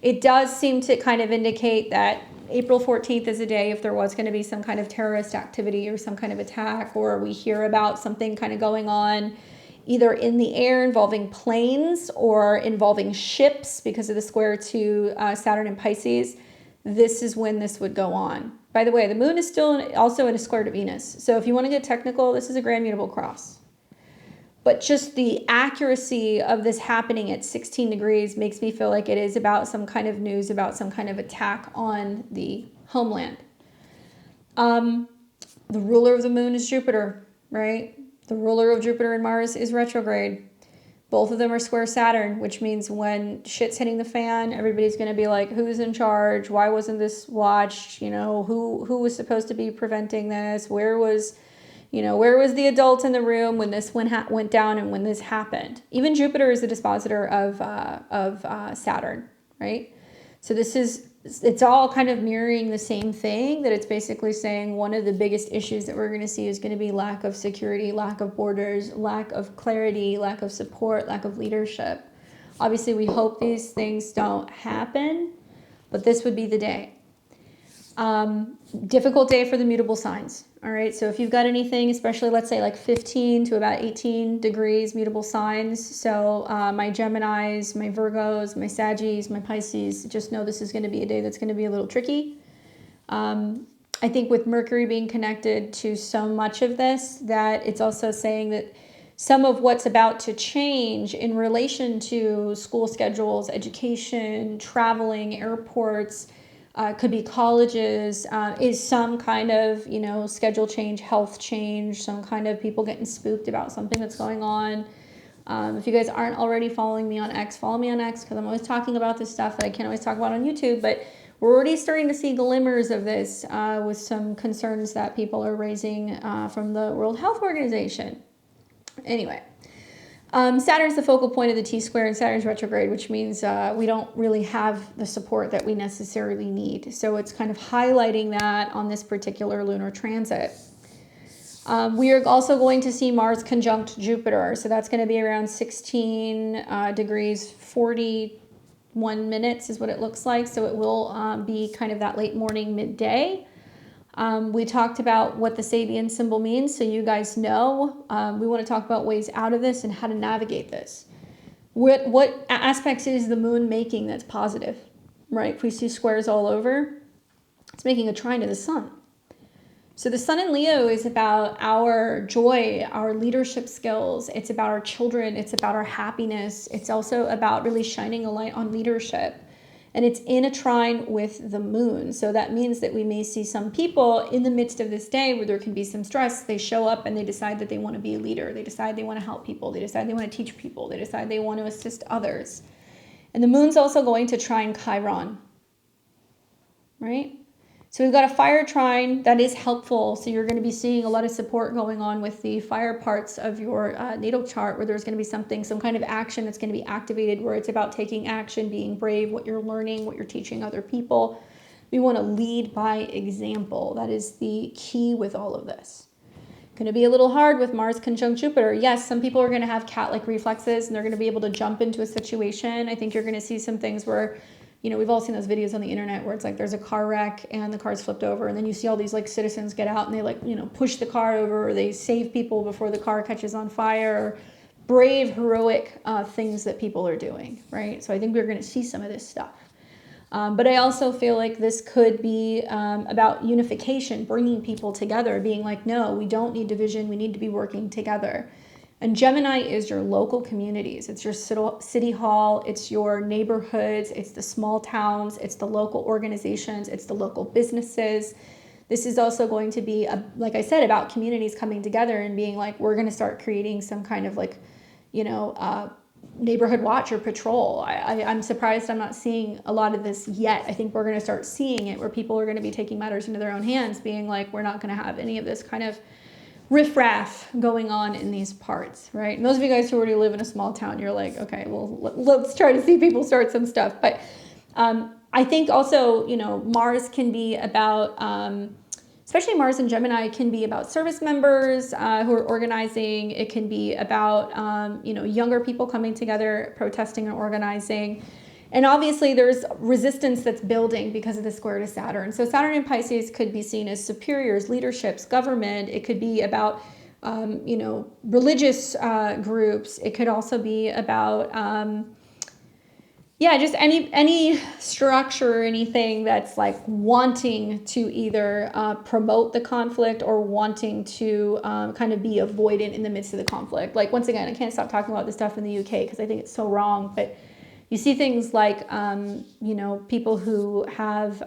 it does seem to kind of indicate that April 14th is a day if there was going to be some kind of terrorist activity or some kind of attack, or we hear about something kind of going on either in the air involving planes or involving ships because of the square to Saturn and Pisces. This is when this would go on. By the way, the moon is still also in a square to Venus. So if you want to get technical, this is a grand mutable cross. But just the accuracy of this happening at 16 degrees makes me feel like it is about some kind of news, about some kind of attack on the homeland. The ruler of the moon is Jupiter, right? The ruler of Jupiter and Mars is retrograde. Both of them are square Saturn, which means when shit's hitting the fan, everybody's going to be like, who's in charge? Why wasn't this watched? You know, who was supposed to be preventing this? Where was the adult in the room when this went down and when this happened? Even Jupiter is the dispositor of Saturn, right? So it's all kind of mirroring the same thing, that it's basically saying one of the biggest issues that we're going to see is going to be lack of security, lack of borders, lack of clarity, lack of support, lack of leadership. Obviously, we hope these things don't happen, but this would be the day. Difficult day for the mutable signs. All right. So if you've got anything, especially let's say like 15 to about 18 degrees mutable signs. So my Geminis, my Virgos, my Saggies, my Pisces, just know this is going to be a day that's going to be a little tricky. I think with Mercury being connected to so much of this, that it's also saying that some of what's about to change in relation to school schedules, education, traveling, airports, could be colleges, is some kind of, schedule change, health change, some kind of people getting spooked about something that's going on. If you guys aren't already following me on X, follow me on X, because I'm always talking about this stuff that I can't always talk about on YouTube. But we're already starting to see glimmers of this with some concerns that people are raising from the World Health Organization. Anyway, Saturn's the focal point of the T-square, and Saturn's retrograde, which means we don't really have the support that we necessarily need. So it's kind of highlighting that on this particular lunar transit. We are also going to see Mars conjunct Jupiter. So that's going to be around 16 degrees, 41 minutes is what it looks like. So it will be kind of that late morning, midday. We talked about what the Sabian symbol means, so you guys know. We want to talk about ways out of this and how to navigate this. What aspects is the moon making that's positive, right? If we see squares all over, it's making a trine to the sun. So the sun in Leo is about our joy, our leadership skills. It's about our children. It's about our happiness. It's also about really shining a light on leadership. And it's in a trine with the moon. So that means that we may see some people in the midst of this day where there can be some stress. They show up and they decide that they want to be a leader. They decide they want to help people. They decide they want to teach people. They decide they want to assist others. And the moon's also going to trine Chiron, right? So we've got a fire trine that is helpful. So you're going to be seeing a lot of support going on with the fire parts of your natal chart, where there's going to be some kind of action that's going to be activated, where it's about taking action, being brave, what you're learning, what you're teaching other people. We want to lead by example. That is the key with all of this. Going to be a little hard with Mars conjunct Jupiter. Yes, some people are going to have cat-like reflexes and they're going to be able to jump into a situation. I think you're going to see some things where, you know, we've all seen those videos on the internet where it's like there's a car wreck and the car's flipped over, and then you see all these like citizens get out and they like, you know, push the car over, or they save people before the car catches on fire, or brave, heroic things that people are doing, right? So I think we're going to see some of this stuff. But I also feel like this could be about unification, bringing people together, being like, no, we don't need division. We need to be working together. And Gemini is your local communities. It's your city hall. It's your neighborhoods. It's the small towns. It's the local organizations. It's the local businesses. This is also going to be, like I said, about communities coming together and being like, we're going to start creating some kind of like, you know, neighborhood watch or patrol. I'm surprised I'm not seeing a lot of this yet. I think we're going to start seeing it, where people are going to be taking matters into their own hands, being like, we're not going to have any of this kind of riffraff going on in these parts, right? And those of you guys who already live in a small town, you're like, okay, well, let's try to see people start some stuff. But I think also, you know, Mars can be about, especially Mars and Gemini, can be about service members who are organizing. It can be about, you know, younger people coming together, protesting and organizing. And obviously there's resistance that's building because of the square to Saturn. So Saturn in Pisces could be seen as superiors, leaderships, government. It could be about, you know, religious groups. It could also be about, yeah, just any structure or anything that's like wanting to either promote the conflict or wanting to kind of be avoidant in the midst of the conflict. Like, once again, I can't stop talking about this stuff in the UK because I think it's so wrong, but you see things like, you know, people who have,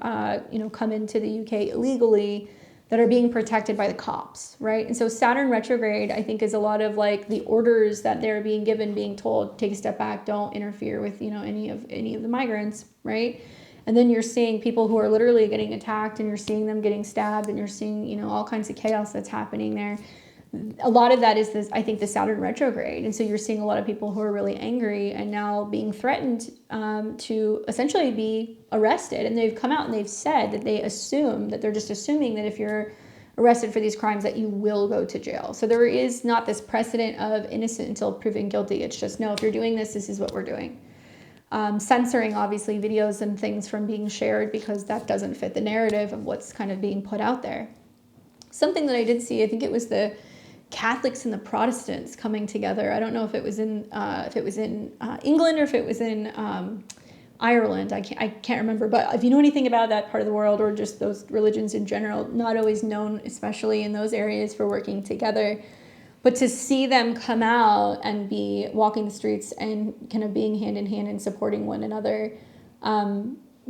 you know, come into the UK illegally that are being protected by the cops, right? And so Saturn retrograde, I think, is a lot of like the orders that they're being given, being told, take a step back, don't interfere with, you know, any of the migrants, right? And then you're seeing people who are literally getting attacked, and you're seeing them getting stabbed, and you're seeing, you know, all kinds of chaos that's happening there. A lot of that is this, I think, the Saturn retrograde. And so you're seeing a lot of people who are really angry and now being threatened to essentially be arrested. And they've come out and they've said that they assume, that they're just assuming that if you're arrested for these crimes that you will go to jail. So there is not this precedent of innocent until proven guilty. It's just, no, if you're doing this, this is what we're doing. Censoring, obviously, videos and things from being shared because that doesn't fit the narrative of what's kind of being put out there. Something that I did see, I think it was the Catholics and the Protestants coming together. I don't know if it was in England or if it was in Ireland. I can't remember. But if you know anything about that part of the world, or just those religions in general, not always known, especially in those areas, for working together. But to see them come out and be walking the streets and kind of being hand in hand and supporting one another.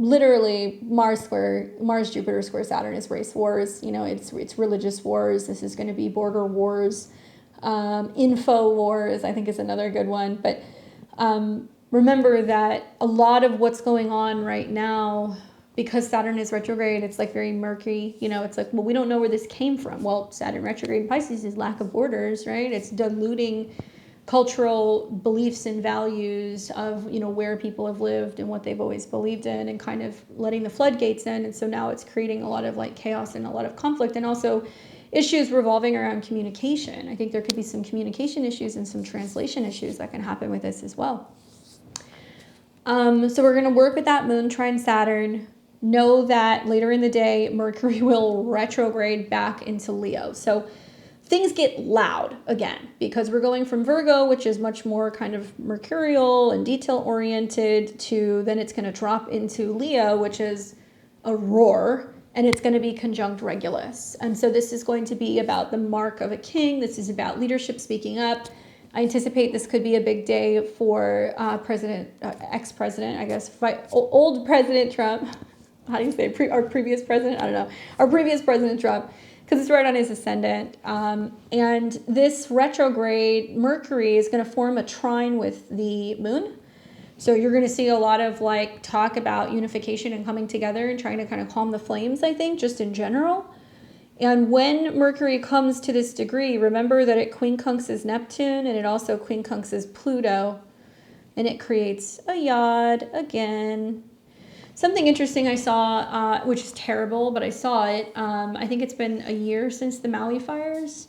Literally, Mars Jupiter square Saturn is race wars. You know, it's religious wars. This is going to be border wars. Info wars, I think, is another good one. But remember that a lot of what's going on right now, because Saturn is retrograde, it's like very murky. You know, it's like, well, we don't know where this came from. Well, Saturn retrograde in Pisces is lack of borders, right? It's diluting cultural beliefs and values of, you know, where people have lived and what they've always believed in, and kind of letting the floodgates in. And so now it's creating a lot of like chaos and a lot of conflict, and also issues revolving around communication. I think there could be some communication issues and some translation issues that can happen with this as well. So we're going to work with that moon trine Saturn. Know that later in the day, Mercury will retrograde back into Leo. So things get loud again, because we're going from Virgo, which is much more kind of mercurial and detail oriented, to then it's going to drop into Leo, which is a roar, and it's going to be conjunct Regulus. And so this is going to be about the mark of a king. This is about leadership, speaking up. I anticipate this could be a big day for ex-president, I guess, old President Trump. How do you say, our previous president? I don't know. Our previous President Trump, because it's right on his ascendant. And this retrograde Mercury is going to form a trine with the moon. So you're going to see a lot of like talk about unification and coming together and trying to kind of calm the flames, I think, just in general. And when Mercury comes to this degree, remember that it quincunxes Neptune, and it also quincunxes Pluto, and it creates a yod again. Something interesting I saw, which is terrible, but I saw it. I think it's been a year since the Maui fires.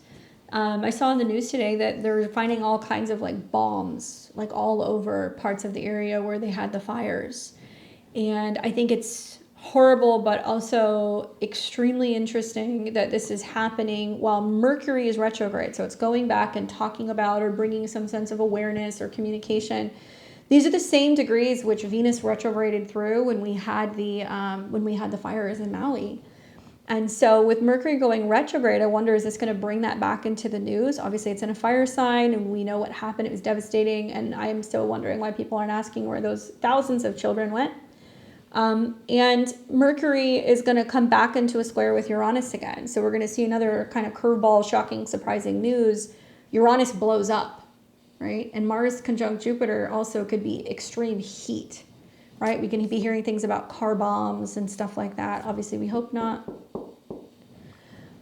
I saw in the news today that they're finding all kinds of like bombs, like all over parts of the area where they had the fires. And I think it's horrible, but also extremely interesting that this is happening while Mercury is retrograde. So it's going back and talking about or bringing some sense of awareness or communication. These are the same degrees which Venus retrograded through when we had the fires in Maui. And so with Mercury going retrograde, I wonder, is this going to bring that back into the news? Obviously, it's in a fire sign, and we know what happened. It was devastating. And I am still wondering why people aren't asking where those thousands of children went. And Mercury is going to come back into a square with Uranus again. So we're going to see another kind of curveball, shocking, surprising news. Uranus blows up, right? And Mars conjunct Jupiter also could be extreme heat, right? We can be hearing things about car bombs and stuff like that. Obviously, we hope not.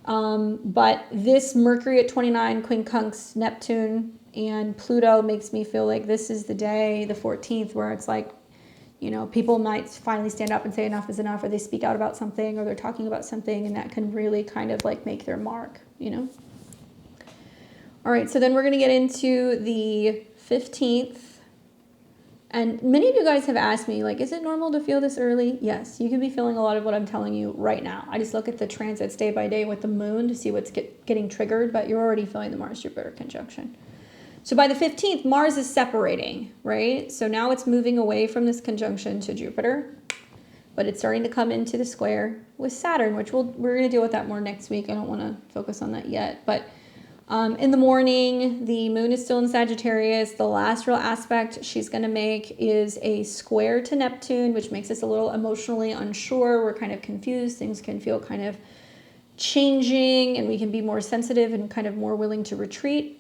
But this Mercury at 29 quincunx Neptune and Pluto makes me feel like this is the day, the 14th, where it's like, you know, people might finally stand up and say enough is enough, or they speak out about something, or they're talking about something, and that can really kind of like make their mark, you know? All right, so then we're going to get into the 15th. And many of you guys have asked me, like, is it normal to feel this early? Yes, you can be feeling a lot of what I'm telling you right now. I just look at the transits day by day with the moon to see what's getting triggered, but you're already feeling the Mars-Jupiter conjunction. So by the 15th, Mars is separating, right? So now it's moving away from this conjunction to Jupiter, but it's starting to come into the square with Saturn, which we're going to deal with that more next week. I don't want to focus on that yet. But in the morning, the moon is still in Sagittarius. The last real aspect she's going to make is a square to Neptune, which makes us a little emotionally unsure. We're kind of confused. Things can feel kind of changing, and we can be more sensitive and kind of more willing to retreat.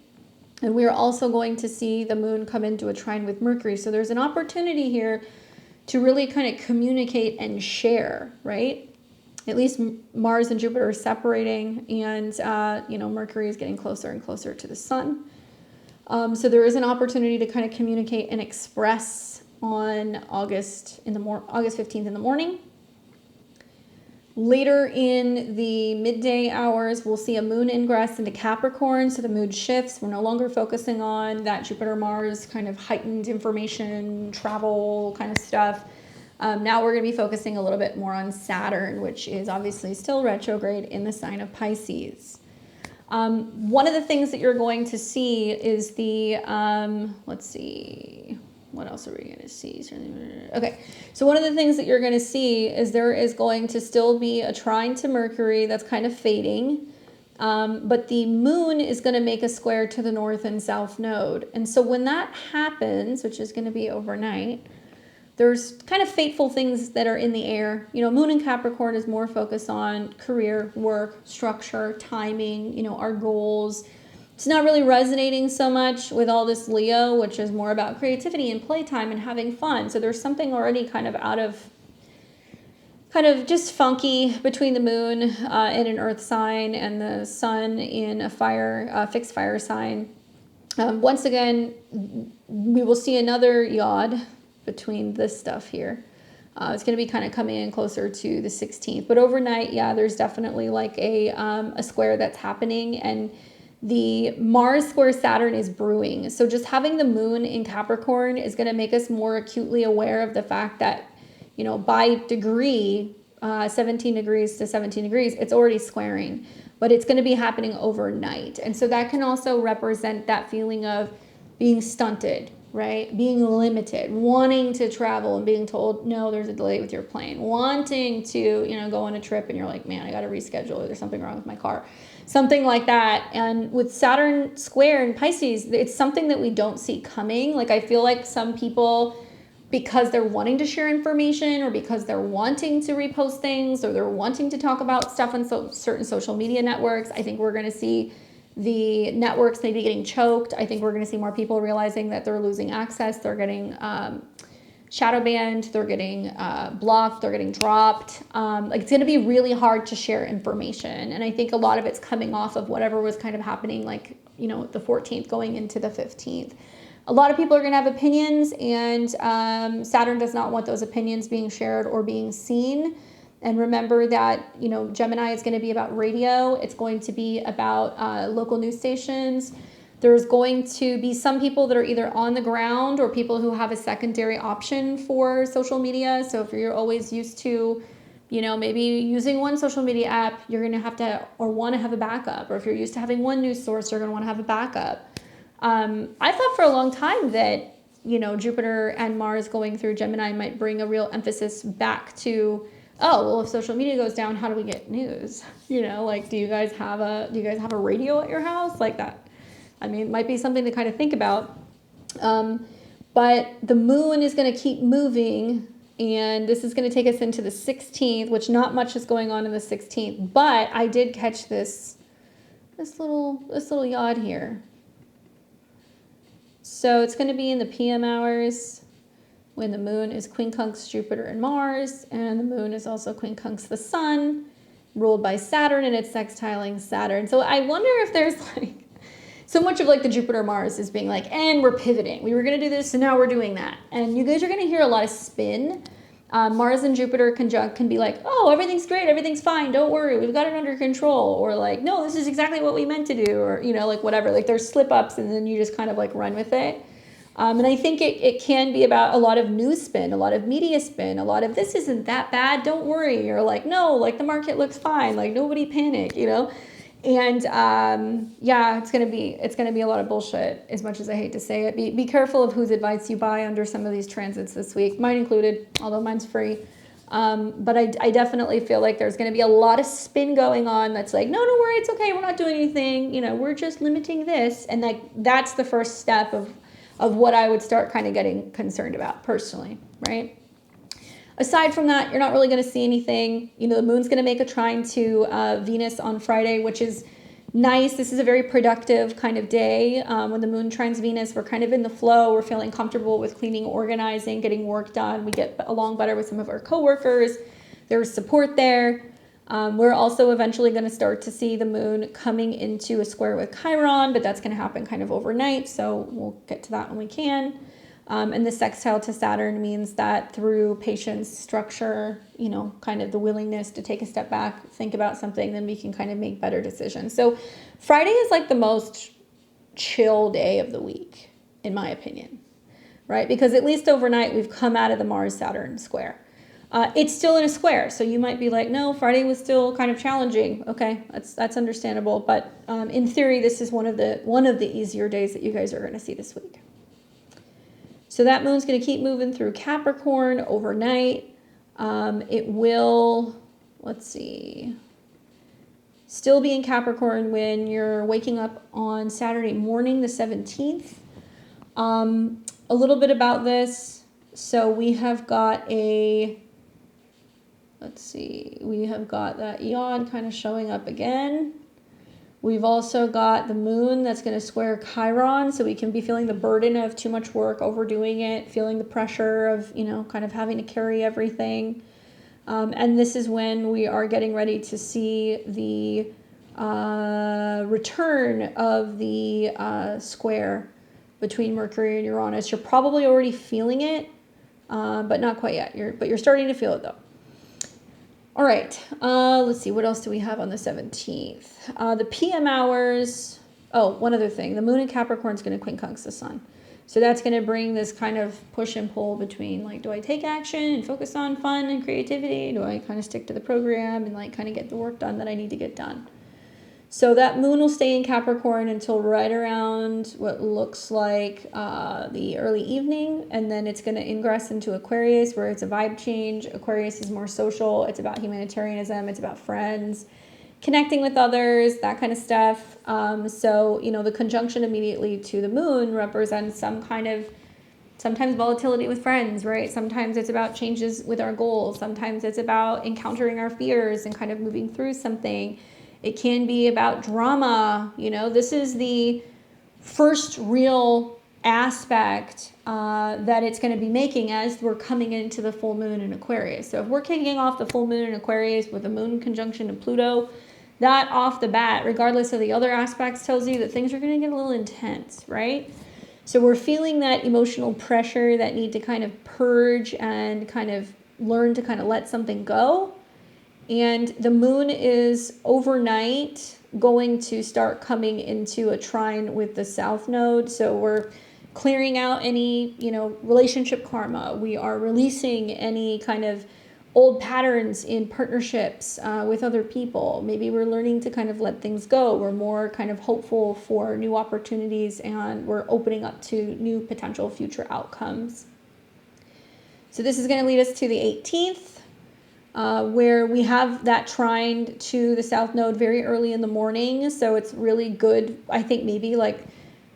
And we're also going to see the moon come into a trine with Mercury. So there's an opportunity here to really kind of communicate and share, right? At least Mars and Jupiter are separating, and, you know, Mercury is getting closer and closer to the sun. So there is an opportunity to kind of communicate and express on August 15th in the morning. Later in the midday hours, we'll see a moon ingress into Capricorn, so the mood shifts. We're no longer focusing on that Jupiter-Mars kind of heightened information, travel kind of stuff. Now we're going to be focusing a little bit more on Saturn, which is obviously still retrograde in the sign of Pisces. One of the things that you're going to see is the, let's see, what else are we going to see? Okay, so one of the things that you're going to see is there is going to still be a trine to Mercury that's kind of fading, but the moon is going to make a square to the north and south node. And so when that happens, which is going to be overnight, there's kind of fateful things that are in the air. You know, moon in Capricorn is more focused on career, work, structure, timing, you know, our goals. It's not really resonating so much with all this Leo, which is more about creativity and playtime and having fun. So there's something already kind of just funky between the moon in an earth sign and the sun in a fixed fire sign. Once again, we will see another yod between this stuff here. It's going to be kind of coming in closer to the 16th. But overnight, yeah, there's definitely like a square that's happening. And the Mars square Saturn is brewing. So just having the moon in Capricorn is going to make us more acutely aware of the fact that, you know, by degree, 17 degrees to 17 degrees, it's already squaring. But it's going to be happening overnight. And so that can also represent that feeling of being stunted, right? Being limited, wanting to travel and being told, no, there's a delay with your plane, wanting to, you know, go on a trip and you're like, man, I got to reschedule, or there's something wrong with my car. Something like that. And with Saturn square in Pisces, it's something that we don't see coming. Like, I feel like some people, because they're wanting to share information, or because they're wanting to repost things, or they're wanting to talk about stuff on certain social media networks, I think we're going to see the networks maybe getting choked. I think we're going to see more people realizing that they're losing access. They're getting shadow banned, they're getting blocked, they're getting dropped. Like, it's going to be really hard to share information. And I think a lot of it's coming off of whatever was kind of happening, like, you know, the 14th going into the 15th. A lot of people are going to have opinions, and Saturn does not want those opinions being shared or being seen. And remember that, you know, Gemini is going to be about radio. It's going to be about local news stations. There's going to be some people that are either on the ground or people who have a secondary option for social media. So if you're always used to, you know, maybe using one social media app, you're going to have to, or want to have a backup. Or if you're used to having one news source, you're going to want to have a backup. I thought for a long time that, you know, Jupiter and Mars going through Gemini might bring a real emphasis back to, oh, well, if social media goes down, how do we get news? You know, like, do you guys have a radio at your house? Like that. I mean, it might be something to kind of think about. But the moon is going to keep moving, and this is going to take us into the 16th, which not much is going on in the 16th. But I did catch this little yod here. So it's going to be in the PM hours when the moon is quincunx Jupiter and Mars, and the moon is also quincunx the sun, ruled by Saturn, and it's sextiling Saturn. So I wonder if there's like so much of like the Jupiter Mars is being like, and we're pivoting. We were going to do this, and now we're doing that. And you guys are going to hear a lot of spin. Mars and Jupiter conjunct can be like, oh, everything's great, everything's fine, don't worry, we've got it under control. Or like, no, this is exactly what we meant to do. Or, you know, like whatever. Like there's slip ups, and then you just kind of like run with it. And I think it can be about a lot of news spin, a lot of media spin, a lot of this isn't that bad, don't worry. Or like, no, like the market looks fine, like nobody panic, you know? And yeah, it's gonna be a lot of bullshit, as much as I hate to say it. Be careful of whose advice you buy under some of these transits this week, mine included, although mine's free. But I definitely feel like there's gonna be a lot of spin going on that's like, no, don't worry, it's okay, we're not doing anything, you know, we're just limiting this. And like that's the first step of what I would start kind of getting concerned about personally, right? Aside from that, you're not really going to see anything. You know, the moon's going to make a trine to Venus on Friday, which is nice. This is a very productive kind of day. When the moon trines Venus, we're kind of in the flow. We're feeling comfortable with cleaning, organizing, getting work done. We get along better with some of our coworkers. There's support there. We're also eventually going to start to see the moon coming into a square with Chiron, but that's going to happen kind of overnight. So we'll get to that when we can. And the sextile to Saturn means that through patience, structure, you know, kind of the willingness to take a step back, think about something, then we can kind of make better decisions. So Friday is like the most chill day of the week, in my opinion, right? Because at least overnight, we've come out of the Mars-Saturn square. It's still in a square, so you might be like, no, Friday was still kind of challenging. Okay, that's understandable. But in theory, this is one of the easier days that you guys are going to see this week. So that moon's going to keep moving through Capricorn overnight. It will, let's see, still be in Capricorn when you're waking up on Saturday morning, the 17th. A little bit about this. So we have got we have got that Eon kind of showing up again. We've also got the moon that's going to square Chiron, so we can be feeling the burden of too much work, overdoing it, feeling the pressure of, kind of having to carry everything. And this is when we are getting ready to see the return of the square between Mercury and Uranus. You're probably already feeling it, but not quite yet. You're starting to feel it though. All right, let's see, what else do we have on the 17th? The PM hours, one other thing, the moon in Capricorn is going to quincunx the sun. So that's going to bring this kind of push and pull between, like, do I take action and focus on fun and creativity? Do I kind of stick to the program and, like, kind of get the work done that I need to get done? So that moon will stay in Capricorn until right around what looks like the early evening, and then it's going to ingress into Aquarius, where it's a vibe change. Aquarius is more social. It's about humanitarianism. It's about friends, connecting with others, that kind of stuff. So, the conjunction immediately to the moon represents some kind of, sometimes volatility with friends, right? Sometimes it's about changes with our goals. Sometimes it's about encountering our fears and kind of moving through something. It can be about drama. This is the first real aspect that it's going to be making as we're coming into the full moon in Aquarius. So if we're kicking off the full moon in Aquarius with a moon conjunction to Pluto, that off the bat, regardless of the other aspects, tells you that things are going to get a little intense, right? So we're feeling that emotional pressure, that need to kind of purge and kind of learn to kind of let something go. And the moon is overnight going to start coming into a trine with the south node. So we're clearing out any, relationship karma. We are releasing any kind of old patterns in partnerships with other people. Maybe we're learning to kind of let things go. We're more kind of hopeful for new opportunities, and we're opening up to new potential future outcomes. So this is going to lead us to the 18th. Where we have that trine to the south node very early in the morning. So it's really good, I think, maybe like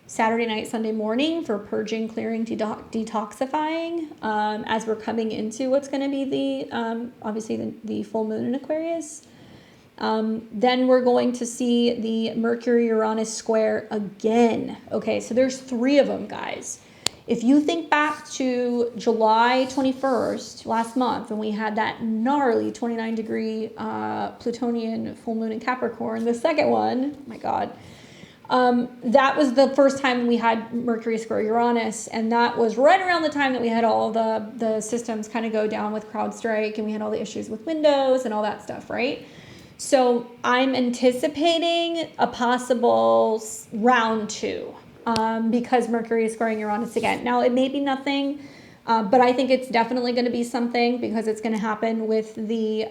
Saturday night, Sunday morning for purging, clearing, detoxifying as we're coming into what's going to be the, obviously, the full moon in Aquarius. Then we're going to see the Mercury-Uranus square again. Okay, so there's 3 of them, guys. If you think back to July 21st, last month, when we had that gnarly 29-degree Plutonian full moon in Capricorn, the second one, oh my God, that was the first time we had Mercury square Uranus, and that was right around the time that we had all the systems kind of go down with CrowdStrike, and we had all the issues with Windows and all that stuff, right? So I'm anticipating a possible round 2. Because Mercury is squaring Uranus again. Now, it may be nothing, but I think it's definitely going to be something, because it's going to happen with the,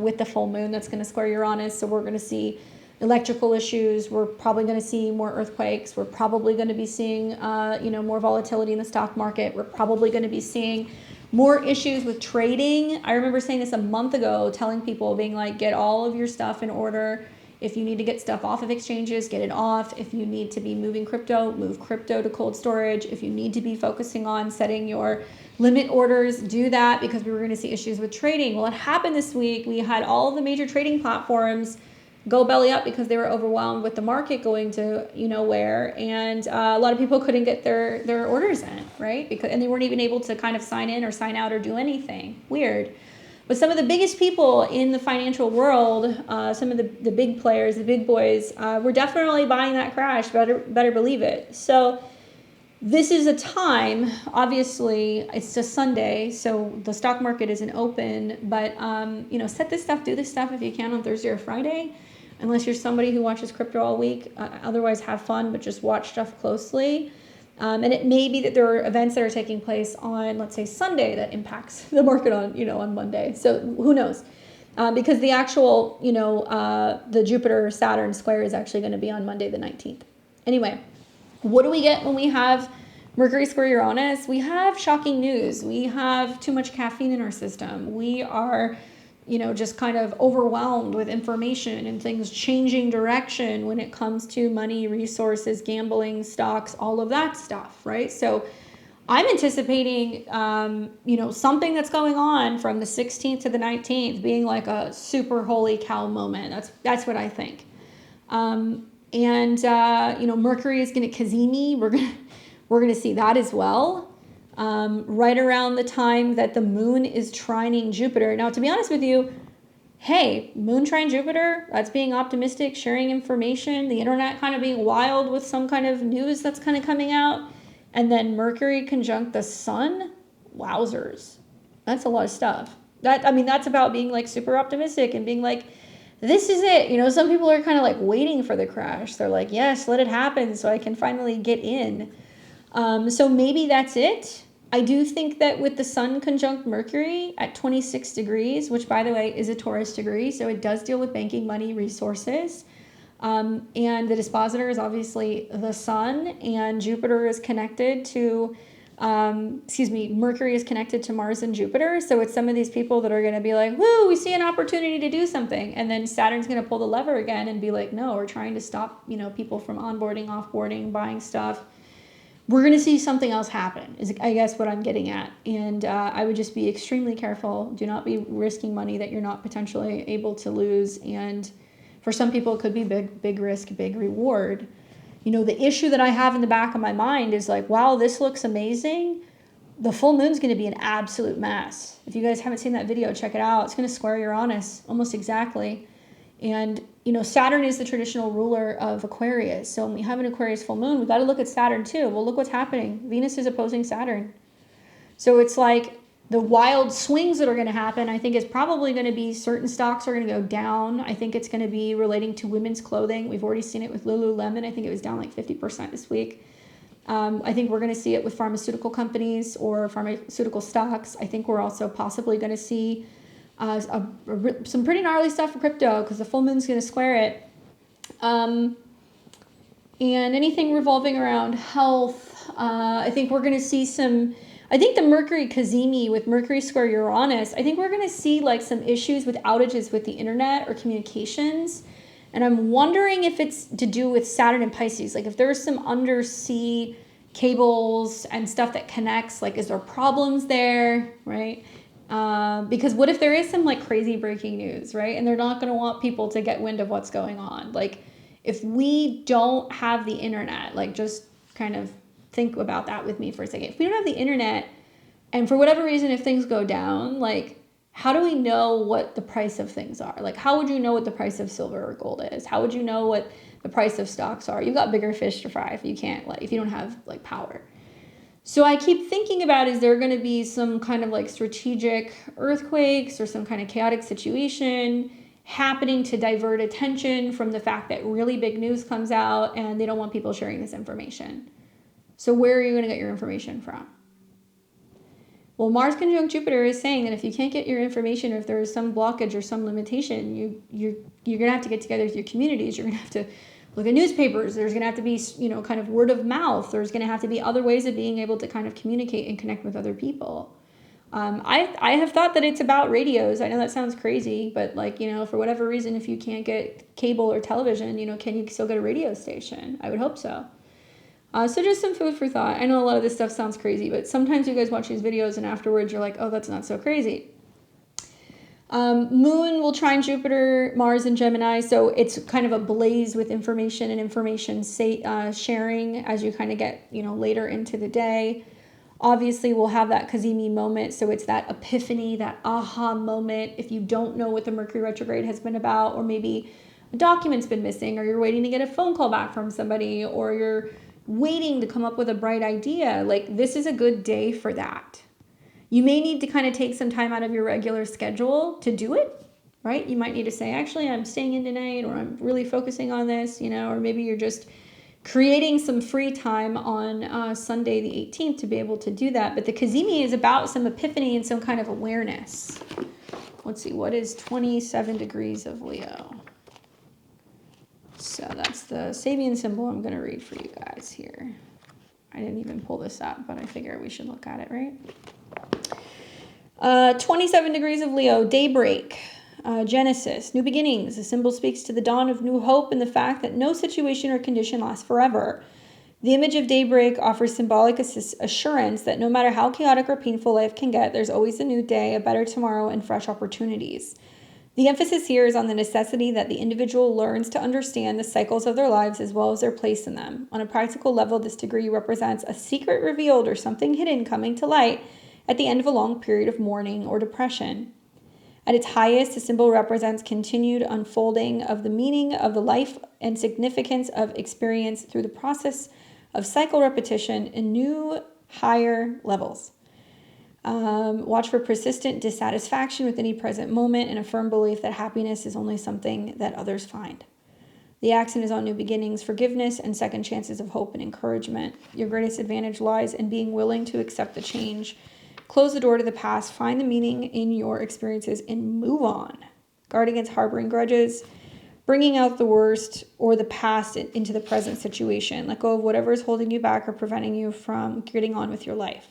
with the full moon that's going to square Uranus. So we're going to see electrical issues. We're probably going to see more earthquakes. We're probably going to be seeing, more volatility in the stock market. We're probably going to be seeing more issues with trading. I remember saying this a month ago, telling people, being like, get all of your stuff in order. If you need to get stuff off of exchanges, get it off. If you need to be moving crypto, move crypto to cold storage. If you need to be focusing on setting your limit orders, do that, because we were going to see issues with trading. Well, it happened this week. We had all of the major trading platforms go belly up because they were overwhelmed with the market going to where, and a lot of people couldn't get their orders in, right? And they weren't even able to kind of sign in or sign out or do anything. Weird. But some of the biggest people in the financial world, some of the big players, the big boys, were definitely buying that crash. Better believe it. So this is a time, obviously, it's just Sunday, so the stock market isn't open. But, set this stuff, do this stuff if you can on Thursday or Friday, unless you're somebody who watches crypto all week. Otherwise, have fun, but just watch stuff closely. And it may be that there are events that are taking place on, let's say, Sunday that impacts the market on Monday. So who knows? Because the actual, the Jupiter-Saturn square is actually going to be on Monday the 19th. Anyway, what do we get when we have Mercury square Uranus? We have shocking news. We have too much caffeine in our system. We are just kind of overwhelmed with information and things changing direction when it comes to money, resources, gambling, stocks, all of that stuff, right? So I'm anticipating, something that's going on from the 16th to the 19th being like a super holy cow moment. That's what I think. Mercury is going to cazimi. We're going to see that as well. Right around the time that the moon is trining Jupiter. Now, to be honest with you, hey, moon trine Jupiter, that's being optimistic, sharing information, the internet kind of being wild with some kind of news that's kind of coming out. And then Mercury conjunct the sun, wowzers. That's a lot of stuff. That's about being like super optimistic and being like, this is it. Some people are kind of like waiting for the crash. They're like, yes, let it happen so I can finally get in. So maybe that's it. I do think that with the sun conjunct Mercury at 26 degrees, which by the way is a Taurus degree, so it does deal with banking, money, resources. And the dispositor is obviously the sun, and Jupiter is connected to, Mercury is connected to Mars and Jupiter. So it's some of these people that are going to be like, woo, we see an opportunity to do something. And then Saturn's going to pull the lever again and be like, no, we're trying to stop, people from onboarding, offboarding, buying stuff. We're going to see something else happen, is I guess what I'm getting at. And I would just be extremely careful. Do not be risking money that you're not potentially able to lose. And for some people, it could be big risk, big reward. The issue that I have in the back of my mind is like, wow, this looks amazing. The full moon's going to be an absolute mess. If you guys haven't seen that video, check it out. It's going to square Uranus almost exactly. And, Saturn is the traditional ruler of Aquarius. So when we have an Aquarius full moon, we've got to look at Saturn too. Well, look what's happening. Venus is opposing Saturn. So it's like the wild swings that are going to happen, I think is probably going to be certain stocks are going to go down. I think it's going to be relating to women's clothing. We've already seen it with Lululemon. I think it was down like 50% this week. I think we're going to see it with pharmaceutical companies or pharmaceutical stocks. I think we're also possibly going to see some pretty gnarly stuff for crypto because the full moon's going to square it. And anything revolving around health, I think we're going to see I think the Mercury cazimi with Mercury square Uranus, I think we're going to see like some issues with outages with the internet or communications. And I'm wondering if it's to do with Saturn and Pisces. Like if there's some undersea cables and stuff that connects, like is there problems there, right? Because what if there is some like crazy breaking news, right? And they're not going to want people to get wind of what's going on. Like if we don't have the internet, like just kind of think about that with me for a second. If we don't have the internet and for whatever reason, if things go down, like how do we know what the price of things are? Like how would you know what the price of silver or gold is? How would you know what the price of stocks are? You've got bigger fish to fry if you can't, like if you don't have like power. So I keep thinking about, is there going to be some kind of like strategic earthquakes or some kind of chaotic situation happening to divert attention from the fact that really big news comes out and they don't want people sharing this information? So where are you going to get your information from? Well, Mars conjunct Jupiter is saying that if you can't get your information, or if there is some blockage or some limitation, you're going to have to get together with your communities. You're going to have to look at newspapers. There's going to have to be, kind of word of mouth. There's going to have to be other ways of being able to kind of communicate and connect with other people. I have thought that it's about radios. I know that sounds crazy, but for whatever reason, if you can't get cable or television, can you still get a radio station? I would hope so. So just some food for thought. I know a lot of this stuff sounds crazy, but sometimes you guys watch these videos and afterwards you're like, oh, that's not so crazy. Moon will trine Jupiter, Mars, and Gemini. So it's kind of a blaze with information and information sharing as you kind of get, later into the day. Obviously, we'll have that cazimi moment. So it's that epiphany, that aha moment. If you don't know what the Mercury retrograde has been about, or maybe a document's been missing, or you're waiting to get a phone call back from somebody, or you're waiting to come up with a bright idea, like this is a good day for that. You may need to kind of take some time out of your regular schedule to do it, right? You might need to say, actually, I'm staying in tonight, or I'm really focusing on this, or maybe you're just creating some free time on Sunday the 18th to be able to do that. But the cazimi is about some epiphany and some kind of awareness. Let's see, what is 27 degrees of Leo? So that's the Sabian symbol I'm going to read for you guys here. I didn't even pull this up, but I figure we should look at it, right? 27 degrees of Leo, daybreak, Genesis, new beginnings. The symbol speaks to the dawn of new hope and the fact that no situation or condition lasts forever. The image of daybreak offers symbolic assurance that no matter how chaotic or painful life can get, there's always a new day, a better tomorrow, and fresh opportunities. The emphasis here is on the necessity that the individual learns to understand the cycles of their lives as well as their place in them. On a practical level, this degree represents a secret revealed or something hidden coming to light at the end of a long period of mourning or depression. At its highest, the symbol represents continued unfolding of the meaning of the life and significance of experience through the process of cycle repetition in new, higher levels. Watch for persistent dissatisfaction with any present moment and a firm belief that happiness is only something that others find. The accent is on new beginnings, forgiveness, and second chances of hope and encouragement. Your greatest advantage lies in being willing to accept the change. Close the door to the past, find the meaning in your experiences, and move on. Guard against harboring grudges, bringing out the worst or the past into the present situation. Let go of whatever is holding you back or preventing you from getting on with your life.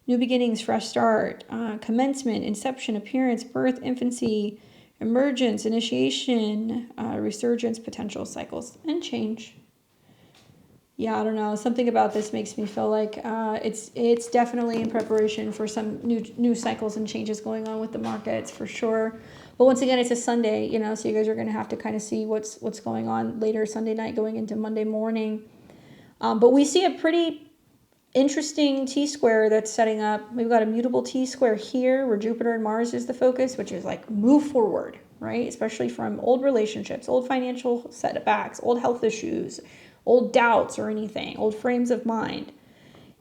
New beginnings, fresh start, commencement, inception, appearance, birth, infancy, emergence, initiation, resurgence, potential cycles, and change. Yeah, I don't know. Something about this makes me feel like it's definitely in preparation for some new cycles and changes going on with the markets for sure. But once again, it's a Sunday, so you guys are going to have to kind of see what's going on later Sunday night going into Monday morning. But we see a pretty interesting T-square that's setting up. We've got a mutable T-square here where Jupiter and Mars is the focus, which is like move forward, right? Especially from old relationships, old financial setbacks, old health issues, old doubts or anything, old frames of mind.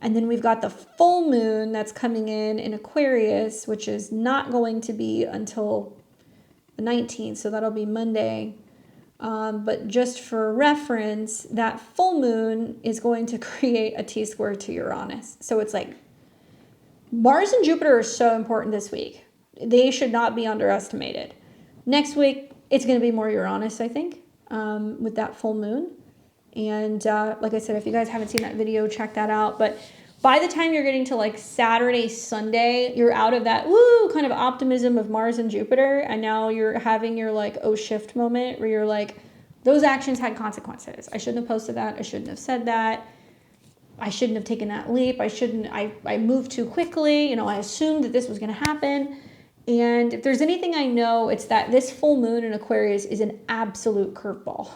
And then we've got the full moon that's coming in Aquarius, which is not going to be until the 19th, so that'll be Monday. But just for reference, that full moon is going to create a T-square to Uranus. So it's like Mars and Jupiter are so important this week. They should not be underestimated. Next week, it's going to be more Uranus, I think, with that full moon. And like I said, if you guys haven't seen that video, check that out. But by the time you're getting to like Saturday, Sunday, you're out of that kind of optimism of Mars and Jupiter. And now you're having your like shift moment where you're like, those actions had consequences. I shouldn't have posted that. I shouldn't have said that. I shouldn't have taken that leap. I moved too quickly. I assumed that this was going to happen. And if there's anything I know, it's that this full moon in Aquarius is an absolute curveball.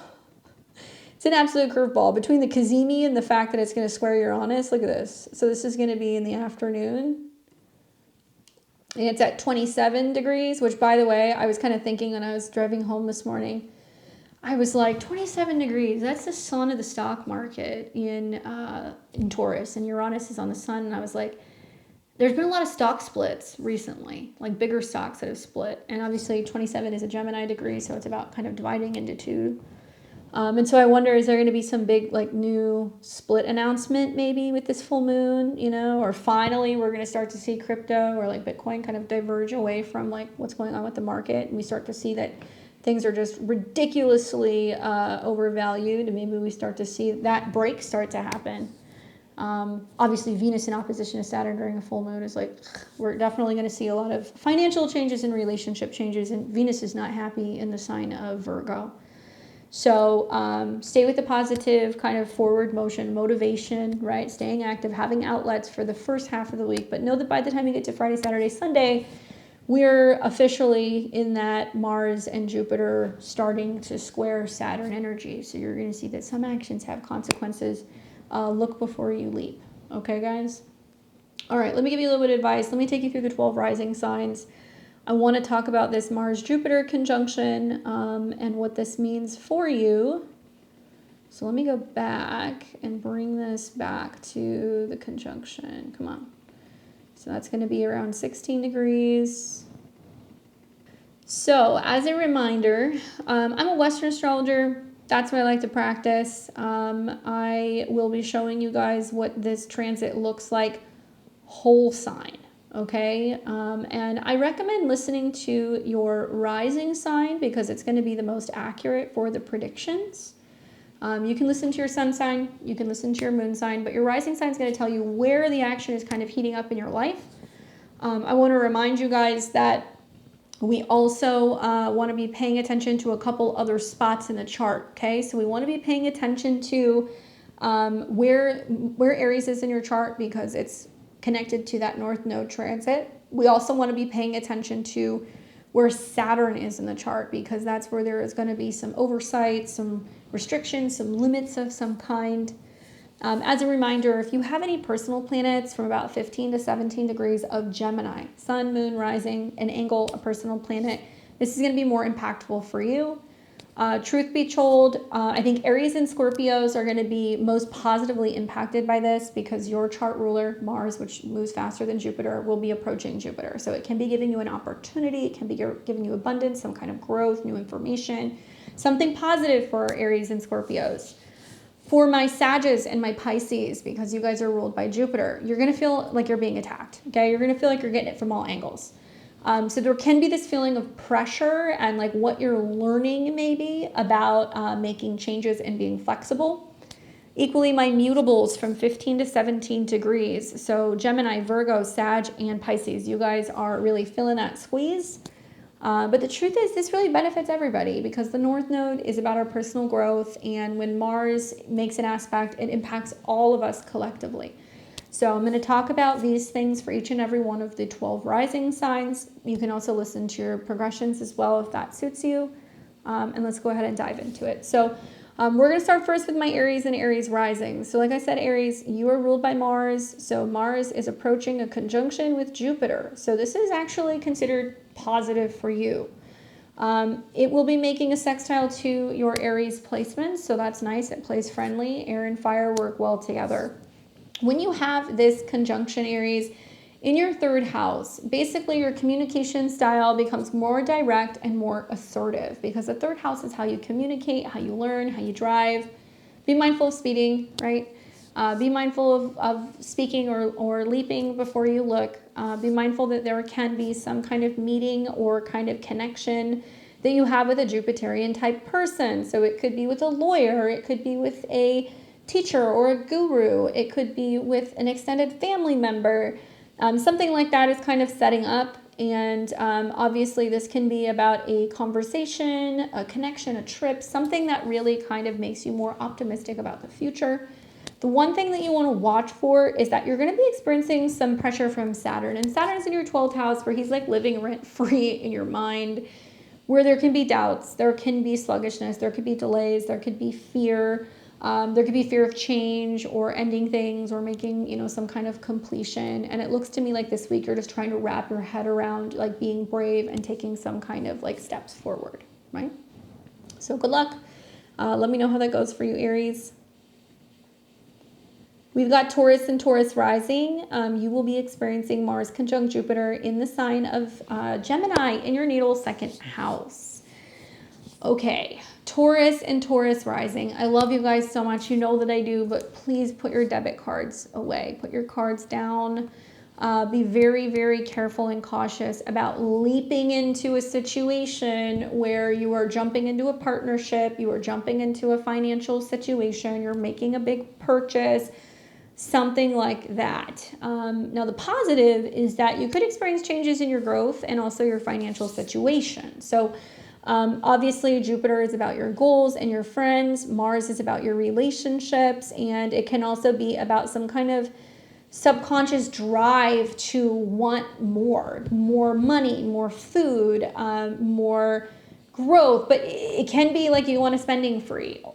It's an absolute curveball between the Cazimi and the fact that it's going to square Uranus. Look at this. So this is going to be in the afternoon. And it's at 27 degrees, which, by the way, I was kind of thinking when I was driving home this morning, I was like, 27 degrees, that's the sun of the stock market in Taurus, and Uranus is on the sun. And I was like, there's been a lot of stock splits recently, like bigger stocks that have split. And obviously 27 is a Gemini degree, so it's about kind of dividing into two. And so I wonder, is there going to be some big like new split announcement maybe with this full moon, or finally we're going to start to see crypto or like Bitcoin kind of diverge away from like what's going on with the market, and we start to see that things are just ridiculously overvalued, and maybe we start to see that break start to happen. Obviously Venus in opposition to Saturn during a full moon is like, we're definitely going to see a lot of financial changes and relationship changes, and Venus is not happy in the sign of Virgo. So stay with the positive kind of forward motion, motivation, right? Staying active, having outlets for the first half of the week. But know that by the time you get to Friday, Saturday, Sunday, we're officially in that Mars and Jupiter starting to square Saturn energy. So you're going to see that some actions have consequences. Look before you leap. Okay, guys? All right, let me give you a little bit of advice. Let me take you through the 12 rising signs. I want to talk about this Mars-Jupiter conjunction and what this means for you. So let me go back and bring this back to the conjunction. Come on. So that's going to be around 16 degrees. So as a reminder, I'm a Western astrologer. That's what I like to practice. I will be showing you guys what this transit looks like whole sign. Okay, and I recommend listening to your rising sign because it's going to be the most accurate for the predictions. You can listen to your sun sign, you can listen to your moon sign, but your rising sign is going to tell you where the action is kind of heating up in your life. I want to remind you guys that we also want to be paying attention to a couple other spots in the chart. Okay, so we want to be paying attention to where Aries is in your chart because it's connected to that North Node transit. We also want to be paying attention to where Saturn is in the chart, because that's where there is going to be some oversight, some restrictions, some limits of some kind. As a reminder, if you have any personal planets from about 15 to 17 degrees of Gemini, sun, moon, rising, an angle, a personal planet, this is going to be more impactful for you. Truth be told, I think Aries and Scorpios are going to be most positively impacted by this, because your chart ruler, Mars, which moves faster than Jupiter, will be approaching Jupiter. So it can be giving you an opportunity. It can be giving you abundance, some kind of growth, new information, something positive for Aries and Scorpios. For my Sagittarius and my Pisces, because you guys are ruled by Jupiter, you're going to feel like you're being attacked. Okay. You're going to feel like you're getting it from all angles. So there can be this feeling of pressure and like what you're learning maybe about making changes and being flexible. Equally, my mutables from 15 to 17 degrees. So Gemini, Virgo, Sag, and Pisces, you guys are really feeling that squeeze. But the truth is, this really benefits everybody, because the North Node is about our personal growth. And when Mars makes an aspect, it impacts all of us collectively. So I'm going to talk about these things for each and every one of the 12 rising signs. You can also listen to your progressions as well if that suits you. And let's go ahead and dive into it. So we're going to start first with my Aries and Aries rising. So like I said, Aries, you are ruled by Mars. So Mars is approaching a conjunction with Jupiter. So this is actually considered positive for you. It will be making a sextile to your Aries placements. So that's nice. It plays friendly. Air and fire work well together. When you have this conjunction, Aries, in your third house, basically your communication style becomes more direct and more assertive, because the third house is how you communicate, how you learn, how you drive. Be mindful of speeding, right? Be mindful of speaking or leaping before you look. Be mindful that there can be some kind of meeting or kind of connection that you have with a Jupiterian type person. So it could be with a lawyer, it could be with a teacher or a guru, it could be with an extended family member. Something like that is kind of setting up. And obviously this can be about a conversation, a connection, a trip, something that really kind of makes you more optimistic about the future. The one thing that you want to watch for is that you're going to be experiencing some pressure from Saturn. And Saturn's in your 12th house, where he's like living rent-free in your mind, where there can be doubts, there can be sluggishness, there could be delays, there could be fear. There could be fear of change or ending things or making, some kind of completion. And it looks to me like this week you're just trying to wrap your head around like being brave and taking some kind of like steps forward, right? So good luck. Let me know how that goes for you, Aries. We've got Taurus and Taurus rising. You will be experiencing Mars conjunct Jupiter in the sign of Gemini in your natal second house. Okay. Taurus and Taurus rising. I love you guys so much. You know that I do, but please put your debit cards away. Put your cards down. Be very, very careful and cautious about leaping into a situation where you are jumping into a partnership, you are jumping into a financial situation, you're making a big purchase, something like that. Now, the positive is that you could experience changes in your growth and also your financial situation. So obviously, Jupiter is about your goals and your friends. Mars is about your relationships. And it can also be about some kind of subconscious drive to want more money, more food, more growth. But it can be like you want a spending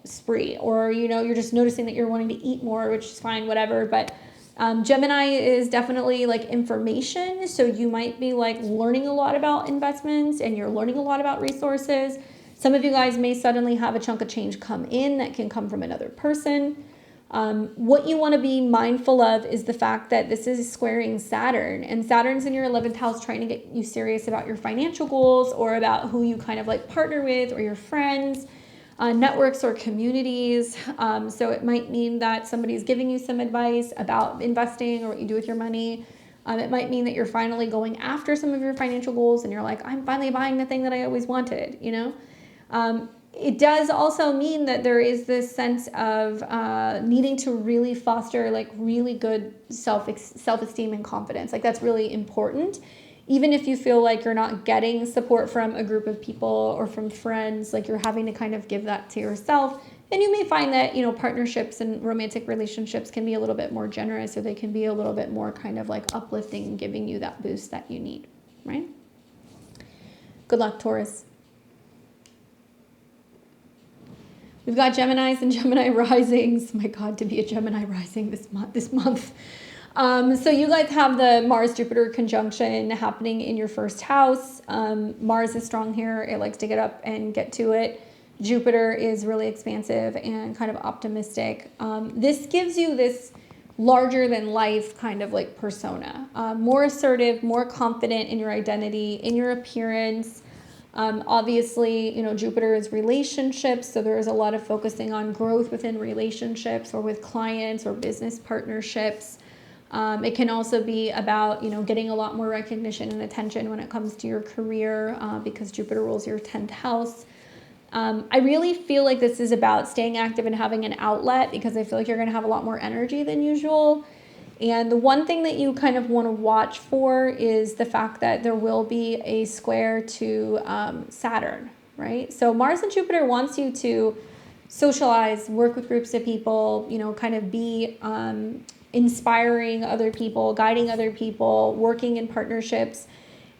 spree, or, you're just noticing that you're wanting to eat more, which is fine, whatever. But Gemini is definitely like information. So you might be like learning a lot about investments and you're learning a lot about resources. Some of you guys may suddenly have a chunk of change come in that can come from another person. What you want to be mindful of is the fact that this is squaring Saturn, and Saturn's in your 11th house trying to get you serious about your financial goals or about who you kind of like partner with or your friends. Networks or communities. So it might mean that somebody's giving you some advice about investing or what you do with your money. It might mean that you're finally going after some of your financial goals and you're like, I'm finally buying the thing that I always wanted, It does also mean that there is this sense of needing to really foster like really good self-esteem and confidence. Like that's really important. Even if you feel like you're not getting support from a group of people or from friends, like you're having to kind of give that to yourself. And you may find that, partnerships and romantic relationships can be a little bit more generous, or they can be a little bit more kind of like uplifting and giving you that boost that you need, right? Good luck, Taurus. We've got Geminis and Gemini risings. My God, to be a Gemini rising this month. So you guys have the Mars-Jupiter conjunction happening in your first house. Mars is strong here. It likes to get up and get to it. Jupiter is really expansive and kind of optimistic. This gives you this larger than life kind of like persona, more assertive, more confident in your identity, in your appearance. Obviously, you know, Jupiter is relationships. So there is a lot of focusing on growth within relationships or with clients or business partnerships. It can also be about, you know, getting a lot more recognition and attention when it comes to your career because Jupiter rules your 10th house. I really feel like this is about staying active and having an outlet because I feel like you're going to have a lot more energy than usual. And the one thing that you kind of want to watch for is the fact that there will be a square to Saturn, right? So Mars and Jupiter wants you to socialize, work with groups of people, you know, kind of be inspiring other people, guiding other people, working in partnerships.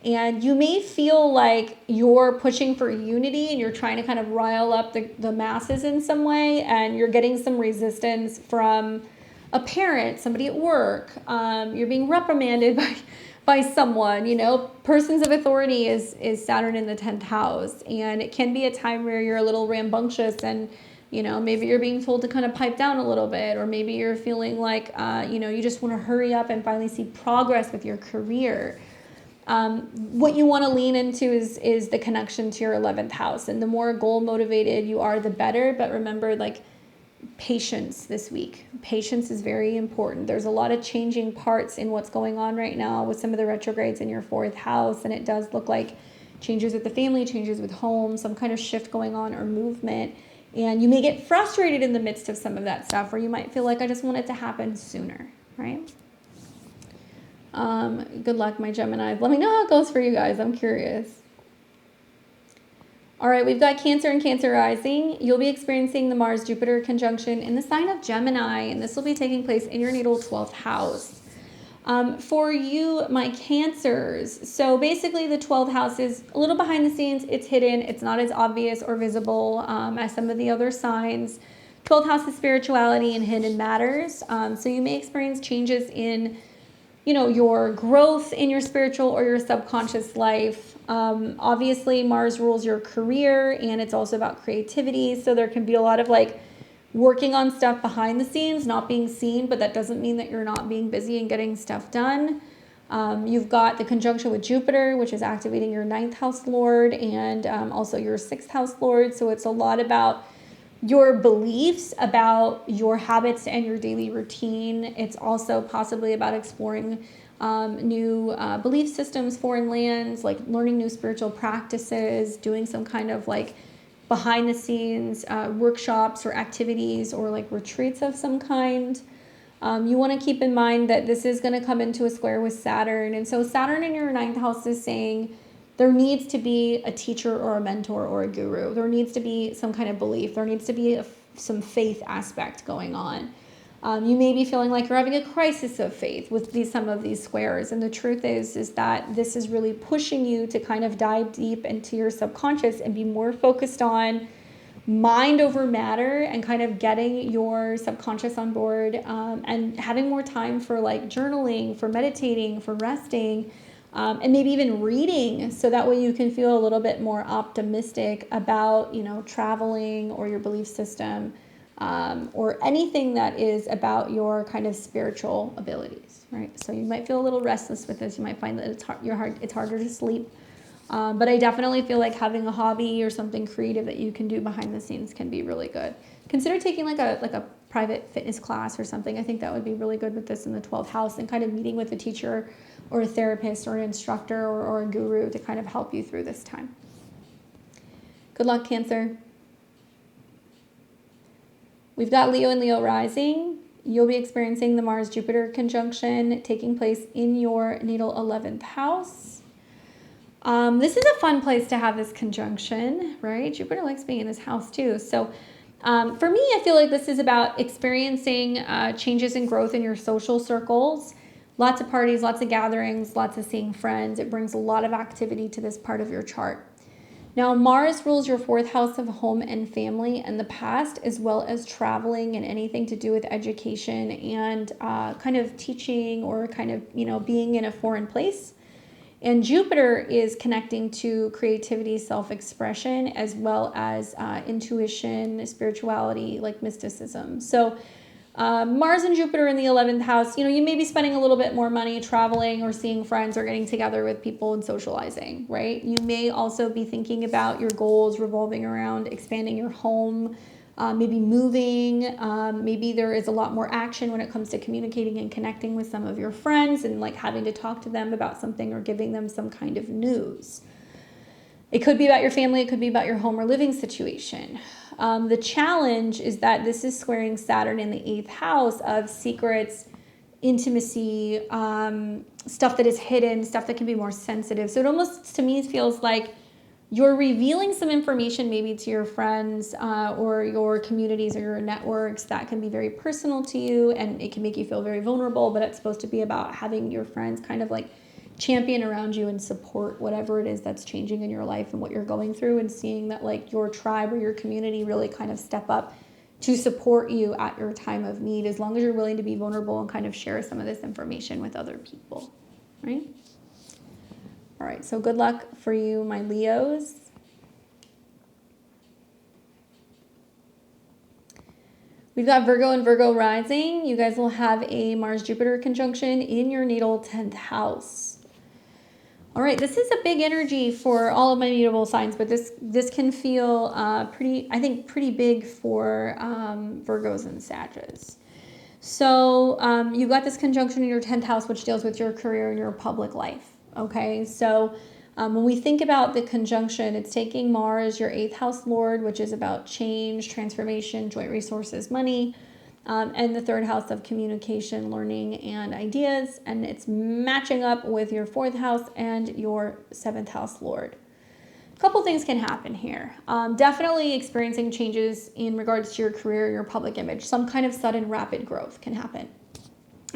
And you may feel like you're pushing for unity and you're trying to kind of rile up the masses in some way, and you're getting some resistance from a parent, somebody at work. You're being reprimanded by someone, you know. Persons of authority is Saturn in the 10th house, and it can be a time where you're a little rambunctious and, you know, maybe you're being told to kind of pipe down a little bit, or maybe you're feeling like, you know, you just want to hurry up and finally see progress with your career. What you want to lean into is the connection to your 11th house. And the more goal motivated you are, the better. But remember, like, patience this week. Patience is very important. There's a lot of changing parts in what's going on right now with some of the retrogrades in your 4th house. And it does look like changes with the family, changes with home, some kind of shift going on or movement. And you may get frustrated in the midst of some of that stuff, or you might feel like I just want it to happen sooner, right? Good luck, my Geminis. Let me know how it goes for you guys. I'm curious. All right, we've got Cancer and Cancer rising. You'll be experiencing the Mars-Jupiter conjunction in the sign of Gemini, and this will be taking place in your natal 12th house. For you, my Cancers, so basically the 12th house is a little behind the scenes. It's hidden. It's not as obvious or visible as some of the other signs. 12th house is spirituality and hidden matters. So you may experience changes in, you know, your growth in your spiritual or your subconscious life. Obviously, Mars rules your career, and it's also about creativity. So there can be a lot of like working on stuff behind the scenes, not being seen, but that doesn't mean that you're not being busy and getting stuff done. You've got the conjunction with Jupiter, which is activating your 9th house lord and also your 6th house lord. So it's a lot about your beliefs, about your habits and your daily routine. It's also possibly about exploring new belief systems, foreign lands, like learning new spiritual practices, doing some kind of like behind the scenes workshops or activities or like retreats of some kind. You want to keep in mind that this is going to come into a square with Saturn. And so Saturn in your 9th house is saying there needs to be a teacher or a mentor or a guru. There needs to be some kind of belief. There needs to be some faith aspect going on. You may be feeling like you're having a crisis of faith with some of these squares. And the truth is that this is really pushing you to kind of dive deep into your subconscious and be more focused on mind over matter and kind of getting your subconscious on board and having more time for like journaling, for meditating, for resting, and maybe even reading, so that way you can feel a little bit more optimistic about, you know, traveling or your belief system, or anything that is about your kind of spiritual abilities, right? So you might feel a little restless with this. You might find that it's harder to sleep. But I definitely feel like having a hobby or something creative that you can do behind the scenes can be really good. Consider taking like a private fitness class or something. I think that would be really good with this in the 12th house, and kind of meeting with a teacher or a therapist or an instructor or a guru to kind of help you through this time. Good luck, Cancer. We've got Leo and Leo rising. You'll be experiencing the Mars-Jupiter conjunction taking place in your natal 11th house. This is a fun place to have this conjunction, right? Jupiter likes being in this house too. So for me, I feel like this is about experiencing changes and growth in your social circles. Lots of parties, lots of gatherings, lots of seeing friends. It brings a lot of activity to this part of your chart. Now, Mars rules your 4th house of home and family and the past, as well as traveling and anything to do with education and kind of teaching or kind of, being in a foreign place. And Jupiter is connecting to creativity, self-expression, as well as intuition, spirituality, like mysticism. So Mars and Jupiter in the 11th house, you may be spending a little bit more money traveling or seeing friends or getting together with people and socializing, right? You may also be thinking about your goals revolving around expanding your home, maybe moving. Maybe there is a lot more action when it comes to communicating and connecting with some of your friends and like having to talk to them about something or giving them some kind of news. It could be about your family. It could be about your home or living situation. The challenge is that this is squaring Saturn in the 8th house of secrets, intimacy, stuff that is hidden, stuff that can be more sensitive. So it almost, to me, feels like you're revealing some information maybe to your friends or your communities or your networks that can be very personal to you, and it can make you feel very vulnerable, but it's supposed to be about having your friends kind of like champion around you and support whatever it is that's changing in your life and what you're going through, and seeing that like your tribe or your community really kind of step up to support you at your time of need, as long as you're willing to be vulnerable and kind of share some of this information with other people, right? All right, so good luck for you, my Leos. We've got Virgo and Virgo rising. You guys will have a Mars-Jupiter conjunction in your natal 10th house. All right, this is a big energy for all of my mutable signs, but this can feel pretty big for Virgos and Sagittarius. So you've got this conjunction in your 10th house, which deals with your career and your public life. Okay, so when we think about the conjunction, it's taking Mars, your 8th house lord, which is about change, transformation, joint resources, money, and the 3rd house of communication, learning, and ideas, and it's matching up with your 4th house and your 7th house lord. A couple things can happen here. Definitely experiencing changes in regards to your career, your public image. Some kind of sudden rapid growth can happen.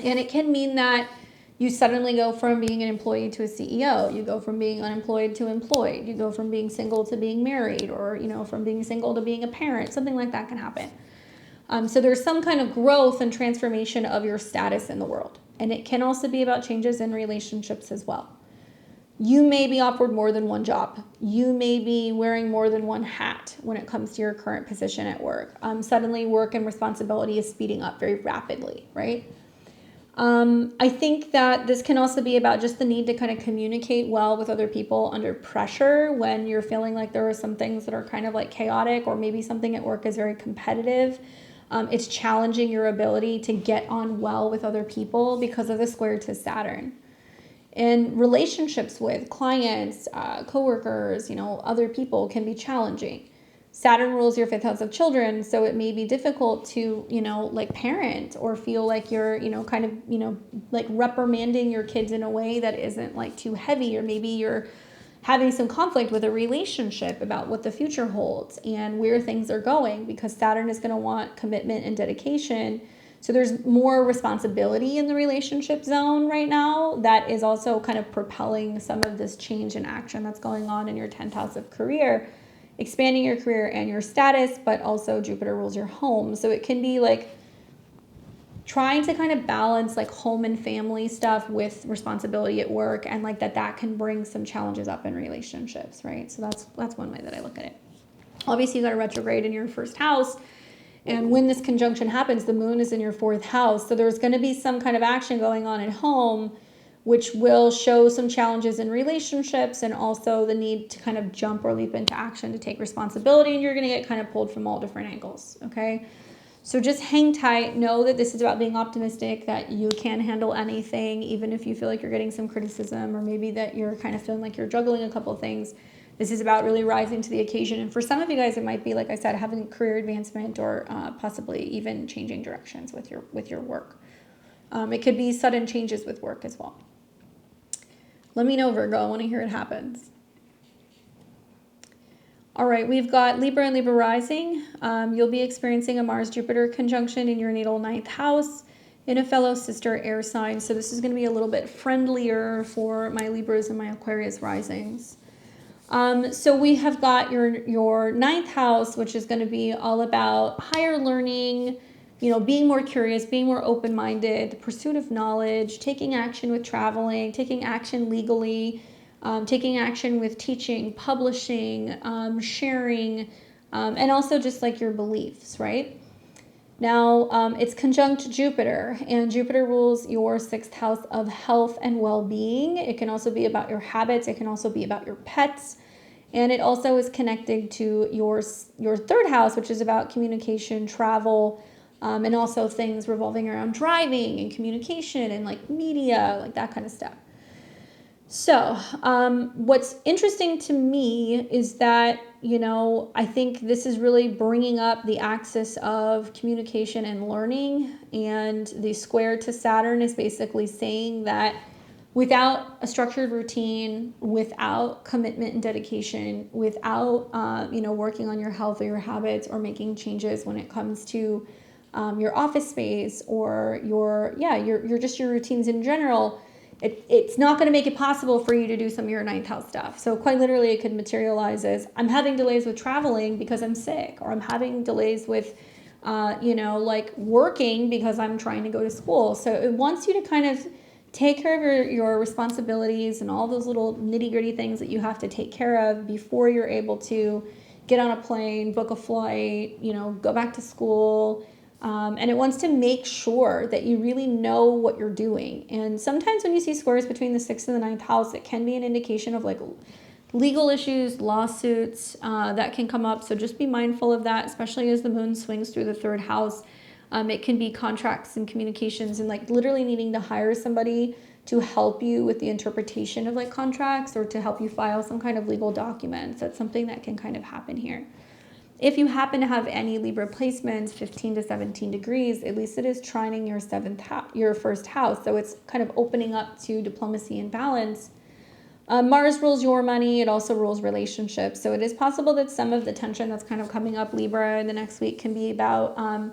And it can mean that you suddenly go from being an employee to a CEO. You go from being unemployed to employed. You go from being single to being married, or from being single to being a parent. Something like that can happen. So there's some kind of growth and transformation of your status in the world. And it can also be about changes in relationships as well. You may be offered more than one job. You may be wearing more than one hat when it comes to your current position at work. Suddenly work and responsibility is speeding up very rapidly, right? I think that this can also be about just the need to kind of communicate well with other people under pressure when you're feeling like there are some things that are kind of like chaotic, or maybe something at work is very competitive. It's challenging your ability to get on well with other people because of the square to Saturn. And relationships with clients, coworkers, other people can be challenging. Saturn rules your 5th house of children, so it may be difficult to, like parent, or feel like you're, kind of, like reprimanding your kids in a way that isn't like too heavy, or maybe you're having some conflict with a relationship about what the future holds and where things are going, because Saturn is going to want commitment and dedication. So there's more responsibility in the relationship zone right now that is also kind of propelling some of this change in action that's going on in your 10th house of career, expanding your career and your status, but also Jupiter rules your home. So it can be like trying to kind of balance like home and family stuff with responsibility at work, and like that can bring some challenges up in relationships, right? So that's one way that I look at it. Obviously, you got a retrograde in your 1st house. And when this conjunction happens, the moon is in your 4th house. So there's going to be some kind of action going on at home, which will show some challenges in relationships, and also the need to kind of jump or leap into action to take responsibility. And you're going to get kind of pulled from all different angles. Okay. So just hang tight. Know that this is about being optimistic, that you can handle anything, even if you feel like you're getting some criticism, or maybe that you're kind of feeling like you're juggling a couple of things. This is about really rising to the occasion. And for some of you guys, it might be, like I said, having career advancement, or possibly even changing directions with your work. It could be sudden changes with work as well. Let me know, Virgo. I want to hear it happens. All right, we've got Libra and Libra rising. You'll be experiencing a Mars-Jupiter conjunction in your natal 9th house in a fellow sister air sign. So this is going to be a little bit friendlier for my Libras and my Aquarius risings. So we have got your ninth house, which is going to be all about higher learning, being more curious, being more open-minded, the pursuit of knowledge, taking action with traveling, taking action legally, taking action with teaching, publishing, sharing, and also just like your beliefs, right? Now, it's conjunct Jupiter, and Jupiter rules your sixth house of health and well-being. It can also be about your habits. It can also be about your pets. And it also is connected to your third house, which is about communication, travel, and also things revolving around driving and communication and like media, like that kind of stuff. So what's interesting to me is that, I think this is really bringing up the axis of communication and learning. And the square to Saturn is basically saying that without a structured routine, without commitment and dedication, without, working on your health or your habits or making changes when it comes to your office space or your routines in general, it's not going to make it possible for you to do some of your ninth house stuff. So quite literally, it could materialize as I'm having delays with traveling because I'm sick, or I'm having delays with, working because I'm trying to go to school. So it wants you to kind of take care of your responsibilities and all those little nitty gritty things that you have to take care of before you're able to get on a plane, book a flight, go back to school. And it wants to make sure that you really know what you're doing. And sometimes when you see squares between the sixth and the ninth house, it can be an indication of like legal issues, lawsuits that can come up. So just be mindful of that, especially as the moon swings through the third house. It can be contracts and communications and like literally needing to hire somebody to help you with the interpretation of like contracts or to help you file some kind of legal documents. That's something that can kind of happen here. If you happen to have any Libra placements, 15 to 17 degrees, at least it is trining your first house. So it's kind of opening up to diplomacy and balance. Mars rules your money. It also rules relationships. So it is possible that some of the tension that's kind of coming up Libra in the next week can be about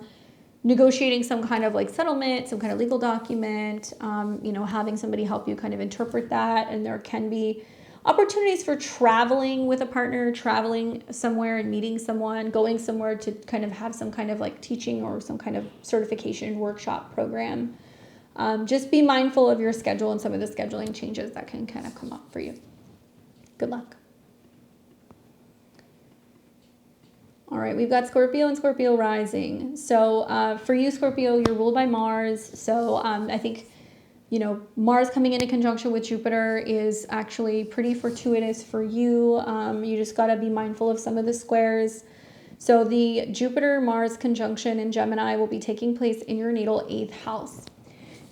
negotiating some kind of like settlement, some kind of legal document, having somebody help you kind of interpret that. And there can be opportunities for traveling with a partner, traveling somewhere and meeting someone, going somewhere to kind of have some kind of like teaching or some kind of certification workshop program. Just be mindful of your schedule and some of the scheduling changes that can kind of come up for you. Good luck. All right, we've got Scorpio and Scorpio rising. So for you, Scorpio, you're ruled by Mars. So I think Mars coming into conjunction with Jupiter is actually pretty fortuitous for you. You just got to be mindful of some of the squares. So the Jupiter-Mars conjunction in Gemini will be taking place in your natal 8th house.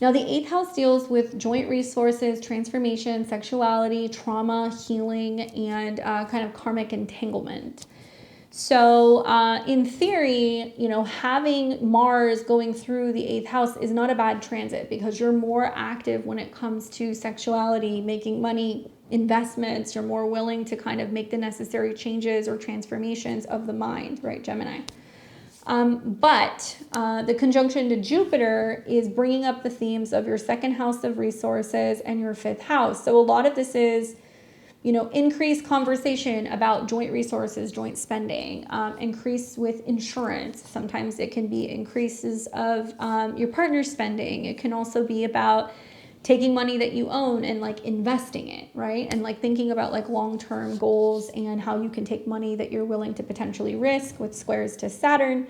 Now, the 8th house deals with joint resources, transformation, sexuality, trauma, healing, and kind of karmic entanglement. So in theory, having Mars going through the 8th house is not a bad transit because you're more active when it comes to sexuality, making money, investments. You're more willing to kind of make the necessary changes or transformations of the mind, right, Gemini? But the conjunction to Jupiter is bringing up the themes of your 2nd house of resources and your 5th house. So a lot of this is increase conversation about joint resources, joint spending, increase with insurance. Sometimes it can be increases of your partner's spending. It can also be about taking money that you own and like investing it, right? And like thinking about like long-term goals and how you can take money that you're willing to potentially risk with squares to Saturn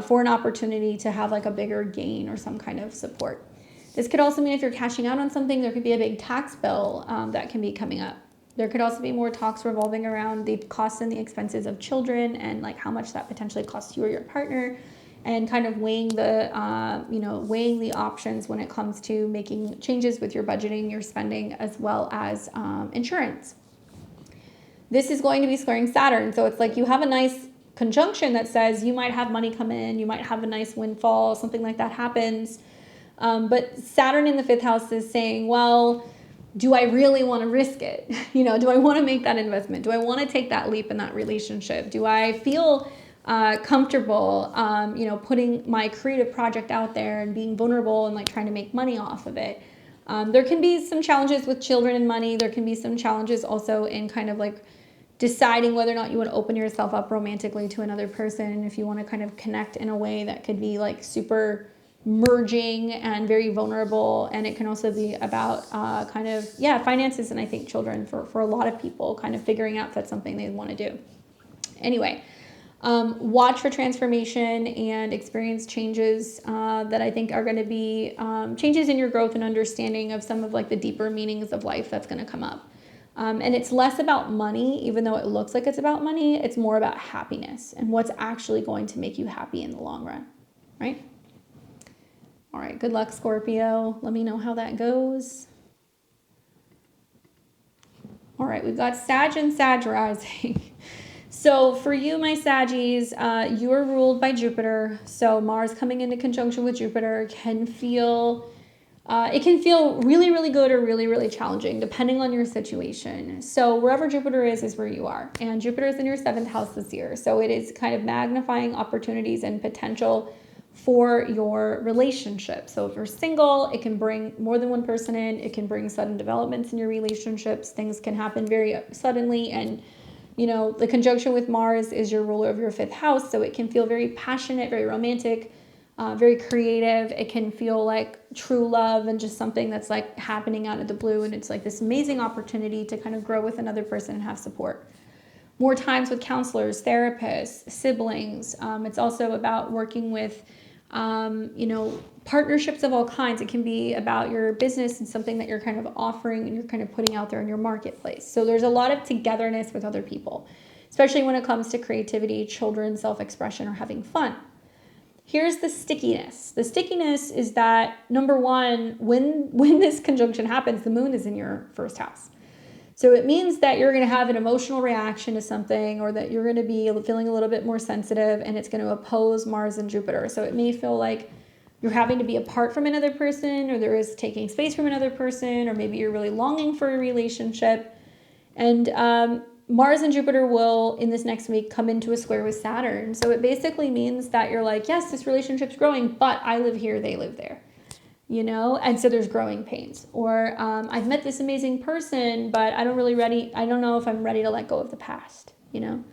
for an opportunity to have like a bigger gain or some kind of support. This could also mean if you're cashing out on something, there could be a big tax bill that can be coming up. There could also be more talks revolving around the costs and the expenses of children and like how much that potentially costs you or your partner, and kind of weighing the options when it comes to making changes with your budgeting, your spending, as well as insurance. This is going to be squaring Saturn. So it's like you have a nice conjunction that says you might have money come in, you might have a nice windfall, something like that happens. But Saturn in the 5th house is saying, well, do I really want to risk it? Do I want to make that investment? Do I want to take that leap in that relationship? Do I feel comfortable, putting my creative project out there and being vulnerable and like trying to make money off of it? There can be some challenges with children and money. There can be some challenges also in kind of like deciding whether or not you want to open yourself up romantically to another person, if you want to kind of connect in a way that could be like super merging and very vulnerable. And it can also be about kind of, finances, and I think children for a lot of people, kind of figuring out if that's something they want to do. Anyway, watch for transformation and experience changes that I think are going to be changes in your growth and understanding of some of like the deeper meanings of life that's going to come up. And it's less about money, even though it looks like it's about money. It's more about happiness and what's actually going to make you happy in the long run, right? All right, good luck, Scorpio. Let me know how that goes. All right, we've got Sag and Sag rising. So for you, my Saggies, you are ruled by Jupiter. So Mars coming into conjunction with Jupiter can feel, it can feel really, really good or really, really challenging, depending on your situation. So wherever Jupiter is where you are. And Jupiter is in your 7th house this year. So it is kind of magnifying opportunities and potential for your relationship. So if you're single, it can bring more than one person in. It can bring sudden developments in your relationships. Things can happen very suddenly, and you know, the conjunction with Mars is your ruler of your 5th house, so it can feel very passionate, very romantic, very creative. It can feel like true love and just something that's like happening out of the blue, and it's like this amazing opportunity to kind of grow with another person and have support. More times with counselors, therapists, siblings. It's also about working with partnerships of all kinds. It can be about your business and something that you're kind of offering and you're kind of putting out there in your marketplace. So there's a lot of togetherness with other people, especially when it comes to creativity, children, self-expression, or having fun. Here's the stickiness. The stickiness is that, number one, when this conjunction happens, the moon is in your 1st house. So it means that you're going to have an emotional reaction to something, or that you're going to be feeling a little bit more sensitive, and it's going to oppose Mars and Jupiter. So it may feel like you're having to be apart from another person, or there is taking space from another person, or maybe you're really longing for a relationship. And Mars and Jupiter will, in this next week, come into a square with Saturn. So it basically means that you're like, yes, this relationship's growing, but I live here, they live there. You know, and so there's growing pains. Or I've met this amazing person, but I don't know if I'm ready to let go of the past, you know.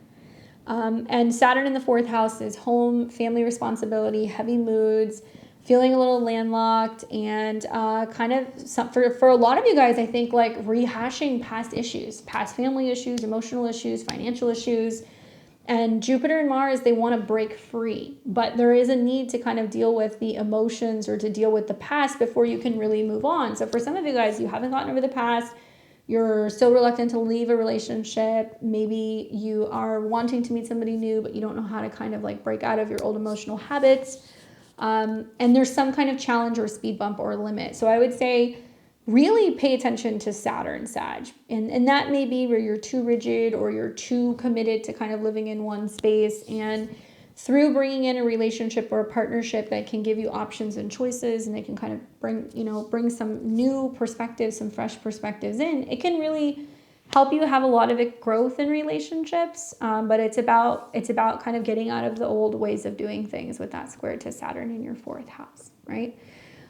And Saturn in the 4th house is home, family responsibility, heavy moods, feeling a little landlocked, and kind of for a lot of you guys, I think like rehashing past issues, past family issues, emotional issues, financial issues. And Jupiter and Mars, they want to break free, but there is a need to kind of deal with the emotions or to deal with the past before you can really move on. So for some of you guys, you haven't gotten over the past. You're still reluctant to leave a relationship. Maybe you are wanting to meet somebody new, but you don't know how to kind of like break out of your old emotional habits. And there's some kind of challenge or speed bump or limit. So I would say really pay attention to Saturn, Sag. And that may be where you're too rigid or you're too committed to kind of living in one space. And through bringing in a relationship or a partnership that can give you options and choices, and it can kind of bring some new perspectives, some fresh perspectives in, it can really help you have a lot of growth in relationships. But it's about kind of getting out of the old ways of doing things with that square to Saturn in your 4th house, right?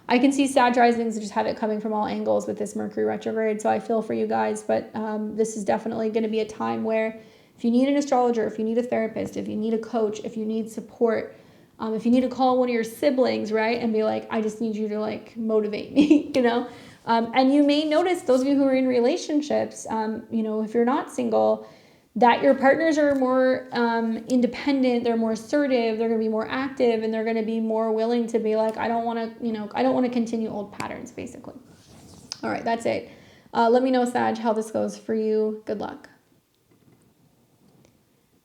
I can see Sag risings just have it coming from all angles with this Mercury retrograde, so I feel for you guys, but this is definitely going to be a time where if you need an astrologer, if you need a therapist, if you need a coach, if you need support, if you need to call one of your siblings, right, and be like, I just need you to like motivate me, you know, and you may notice, those of you who are in relationships, if you're not single, that your partners are more independent, they're more assertive, they're going to be more active, and they're going to be more willing to be like, I don't want to continue old patterns, basically. All right, that's it. Let me know, Sag, how this goes for you. Good luck.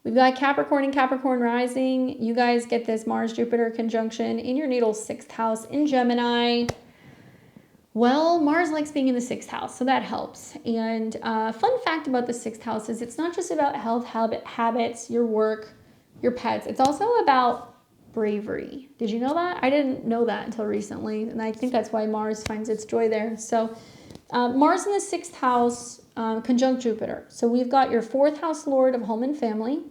We've got Capricorn and Capricorn rising. You guys get this Mars-Jupiter conjunction in your natal 6th house in Gemini. Well, Mars likes being in the 6th house, so that helps. And fun fact about the 6th house is it's not just about health, habits, your work, your pets. It's also about bravery. Did you know that? I didn't know that until recently, and I think that's why Mars finds its joy there. So Mars in the 6th house, conjunct Jupiter. So we've got your 4th house lord of home and family,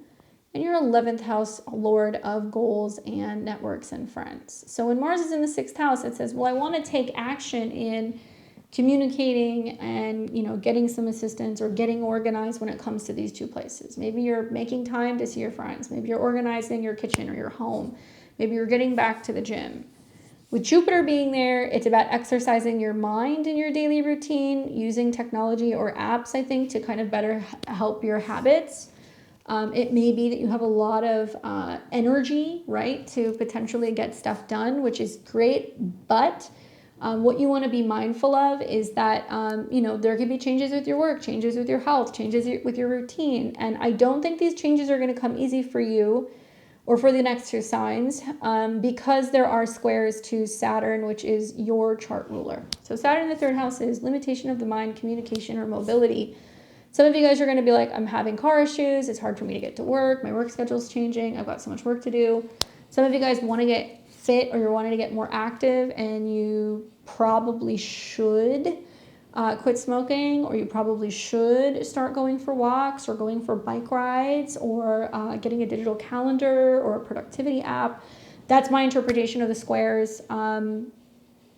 and your 11th house lord of goals and networks and friends. So when Mars is in the 6th house, it says, well, I want to take action in communicating and, getting some assistance or getting organized when it comes to these two places. Maybe you're making time to see your friends. Maybe you're organizing your kitchen or your home. Maybe you're getting back to the gym. With Jupiter being there, it's about exercising your mind in your daily routine, using technology or apps, I think, to kind of better help your habits. It may be that you have a lot of energy, right, to potentially get stuff done, which is great. But what you want to be mindful of is that, there could be changes with your work, changes with your health, changes with your routine. And I don't think these changes are going to come easy for you or for the next two signs, because there are squares to Saturn, which is your chart ruler. So Saturn in the third house is limitation of the mind, communication, or mobility. Some of you guys are going to be like, I'm having car issues. It's hard for me to get to work. My work schedule's changing. I've got so much work to do. Some of you guys want to get fit or you're wanting to get more active, and you probably should quit smoking, or you probably should start going for walks or going for bike rides or getting a digital calendar or a productivity app. That's my interpretation of the squares.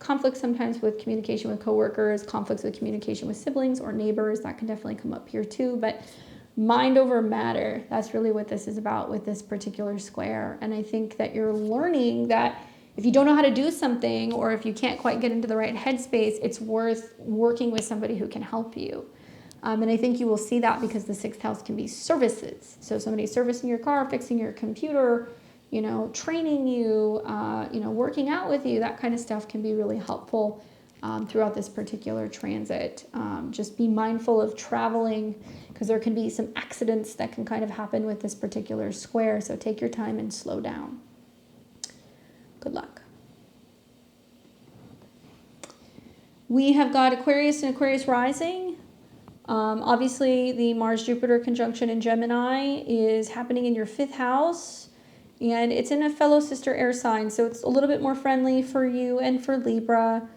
Conflicts sometimes with communication with coworkers, conflicts with communication with siblings or neighbors, that can definitely come up here too. But mind over matter, that's really what this is about with this particular square. And I think that you're learning that if you don't know how to do something, or if you can't quite get into the right headspace, it's worth working with somebody who can help you. And I think you will see that because the sixth house can be services. So somebody servicing your car, fixing your computer, training you, working out with you, that kind of stuff can be really helpful throughout this particular transit. Just be mindful of traveling, because there can be some accidents that can kind of happen with this particular square. So take your time and slow down. Good luck. We have got Aquarius and Aquarius rising. Obviously, the Mars-Jupiter conjunction in Gemini is happening in your fifth house, and it's in a fellow sister air sign, so it's a little bit more friendly for you and for Libra.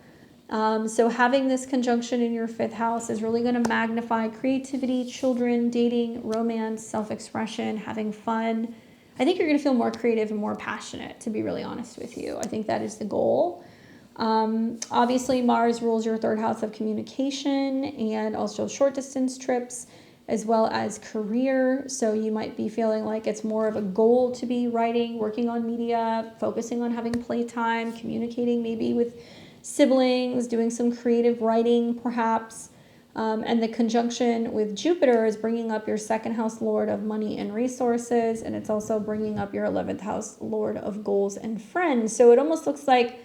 So having this conjunction in your fifth house is really going to magnify creativity, children, dating, romance, self-expression, having fun. I think you're going to feel more creative and more passionate, to be really honest with you. I think that is the goal. Obviously, Mars rules your third house of communication and also short distance trips, as well as career. So you might be feeling like it's more of a goal to be writing, working on media, focusing on having playtime, communicating maybe with siblings, doing some creative writing perhaps. And the conjunction with Jupiter is bringing up your second house lord of money and resources, and it's also bringing up your 11th house lord of goals and friends. So it almost looks like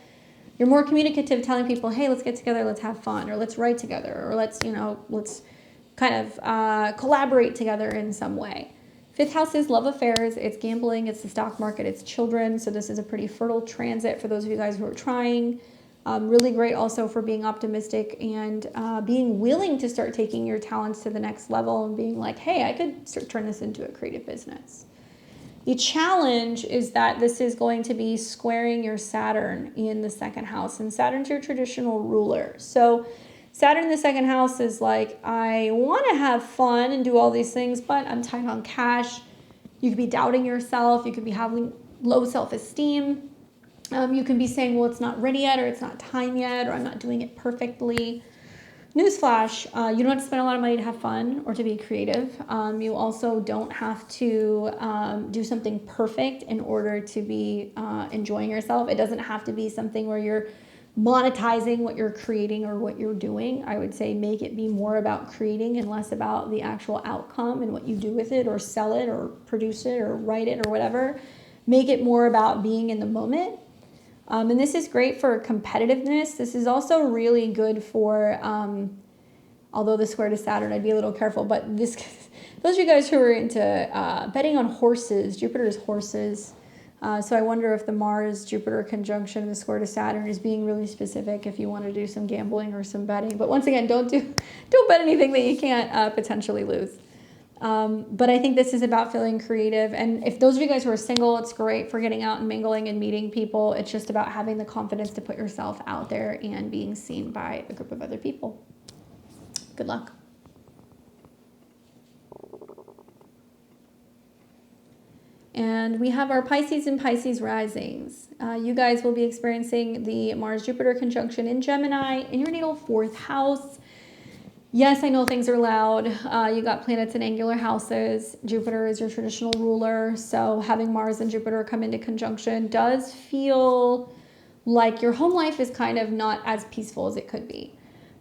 you're more communicative, telling people, hey, let's get together, let's have fun, or let's write together, or let's kind of collaborate together in some way. Fifth house is love affairs, it's gambling, it's the stock market, it's children. So this is a pretty fertile transit for those of you guys who are trying. Really great also for being optimistic and being willing to start taking your talents to the next level and being like, hey, I could turn this into a creative business. The challenge is that this is going to be squaring your Saturn in the second house, and Saturn's your traditional ruler. So Saturn in the second house is like, I want to have fun and do all these things, but I'm tight on cash. You could be doubting yourself. You could be having low self-esteem. You can be saying, well, it's not ready yet, or it's not time yet, or I'm not doing it perfectly. Newsflash, you don't have to spend a lot of money to have fun or to be creative. You also don't have to do something perfect in order to be enjoying yourself. It doesn't have to be something where you're monetizing what you're creating or what you're doing. I would say make it be more about creating and less about the actual outcome and what you do with it, or sell it or produce it or write it or whatever. Make it more about being in the moment. And this is great for competitiveness. This is also really good for, although the square to Saturn, I'd be a little careful, but those of you guys who are into betting on horses, Jupiter is horses. So I wonder if the Mars-Jupiter conjunction and the square to Saturn is being really specific if you want to do some gambling or some betting. But once again, don't bet anything that you can't potentially lose. But I think this is about feeling creative. And if those of you guys who are single, it's great for getting out and mingling and meeting people. It's just about having the confidence to put yourself out there and being seen by a group of other people. Good luck. And we have our Pisces and Pisces risings. You guys will be experiencing the Mars-Jupiter conjunction in Gemini in your natal 4th house. Yes, I know things are loud. You got planets in angular houses. Jupiter is your traditional ruler. So having Mars and Jupiter come into conjunction does feel like your home life is kind of not as peaceful as it could be.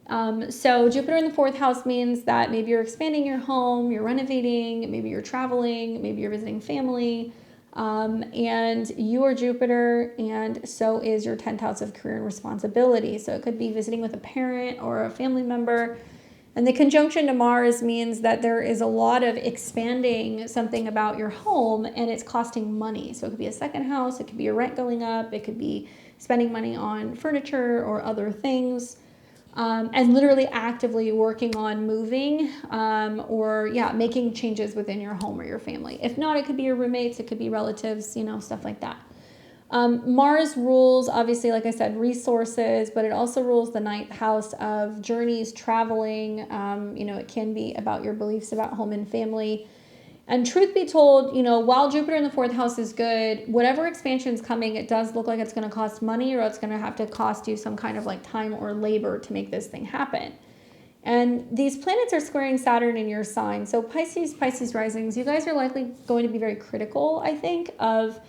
So Jupiter in the 4th house means that maybe you're expanding your home, you're renovating, maybe you're traveling, maybe you're visiting family, and you are Jupiter, and so is your 10th house of career and responsibility. So it could be visiting with a parent or a family member. And the conjunction to Mars means that there is a lot of expanding something about your home, and it's costing money. So it could be a second house, it could be your rent going up, it could be spending money on furniture or other things. And literally actively working on moving or making changes within your home or your family. If not, it could be your roommates, it could be relatives, stuff like that. Mars rules, obviously, like I said, resources, but it also rules the 9th house of journeys, traveling. It can be about your beliefs about home and family. And truth be told, while Jupiter in the 4th house is good, whatever expansion is coming, it does look like it's going to cost money, or it's going to have to cost you some kind of like time or labor to make this thing happen. And these planets are squaring Saturn in your sign. So Pisces risings, you guys are likely going to be very critical, I think, of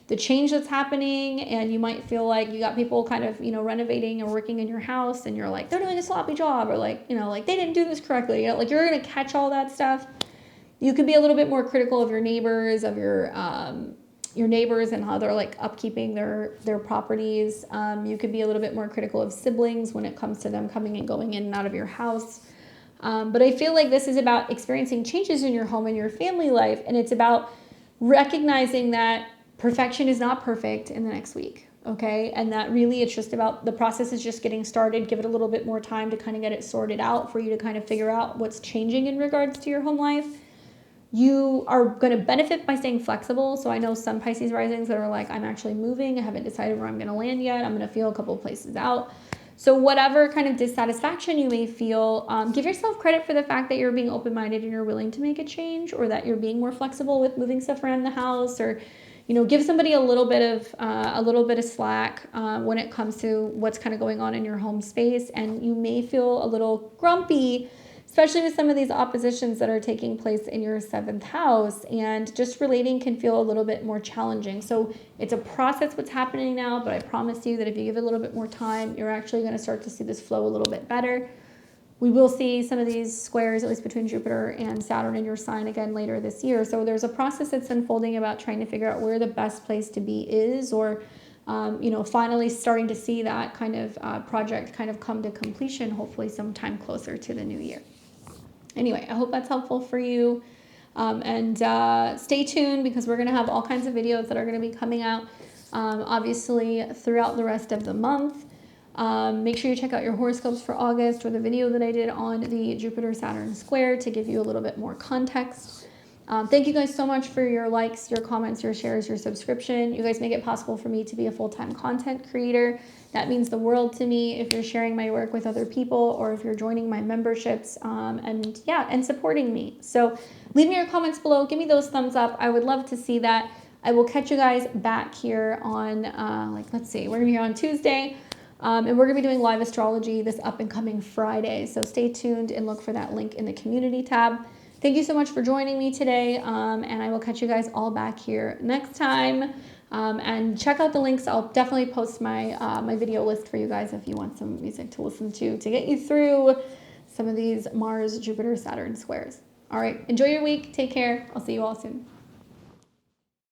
the change that's happening. And you might feel like you got people kind of, renovating or working in your house, and you're like, they're doing a sloppy job, or like they didn't do this correctly. Like you're going to catch all that stuff. You could be a little bit more critical of your neighbors, of your neighbors and how they're like upkeeping their properties. You could be a little bit more critical of siblings when it comes to them coming and going in and out of your house. But I feel like this is about experiencing changes in your home and your family life, and it's about recognizing that perfection is not perfect in the next week, okay? And that really it's just about the process is just getting started. Give it a little bit more time to kind of get it sorted out for you to kind of figure out what's changing in regards to your home life. You are going to benefit by staying flexible. So I know some Pisces risings that are like, I'm actually moving. I haven't decided where I'm going to land yet. I'm going to feel a couple of places out. So whatever kind of dissatisfaction you may feel, give yourself credit for the fact that you're being open-minded and you're willing to make a change, or that you're being more flexible with moving stuff around the house, or, give somebody a little bit of slack when it comes to what's kind of going on in your home space. And you may feel a little grumpy, especially with some of these oppositions that are taking place in your 7th house, and just relating can feel a little bit more challenging. So it's a process what's happening now, but I promise you that if you give it a little bit more time, you're actually going to start to see this flow a little bit better. We will see some of these squares, at least between Jupiter and Saturn in your sign again later this year. So there's a process that's unfolding about trying to figure out where the best place to be is, or finally starting to see that kind of project kind of come to completion, hopefully sometime closer to the new year. Anyway, I hope that's helpful for you. And stay tuned, because we're going to have all kinds of videos that are going to be coming out, obviously, throughout the rest of the month. Make sure you check out your horoscopes for August, or the video that I did on the Jupiter-Saturn square to give you a little bit more context. Thank you guys so much for your likes, your comments, your shares, your subscription. You guys make it possible for me to be a full-time content creator. That means the world to me if you're sharing my work with other people, or if you're joining my memberships and supporting me. So leave me your comments below. Give me those thumbs up. I would love to see that. I will catch you guys back here on, let's see, we're going to be here on Tuesday. And we're going to be doing live astrology this up and coming Friday. So stay tuned and look for that link in the community tab. Thank you so much for joining me today, and I will catch you guys all back here next time. And check out the links. I'll definitely post my my video list for you guys if you want some music to listen to get you through some of these Mars, Jupiter, Saturn squares. All right, enjoy your week. Take care. I'll see you all soon.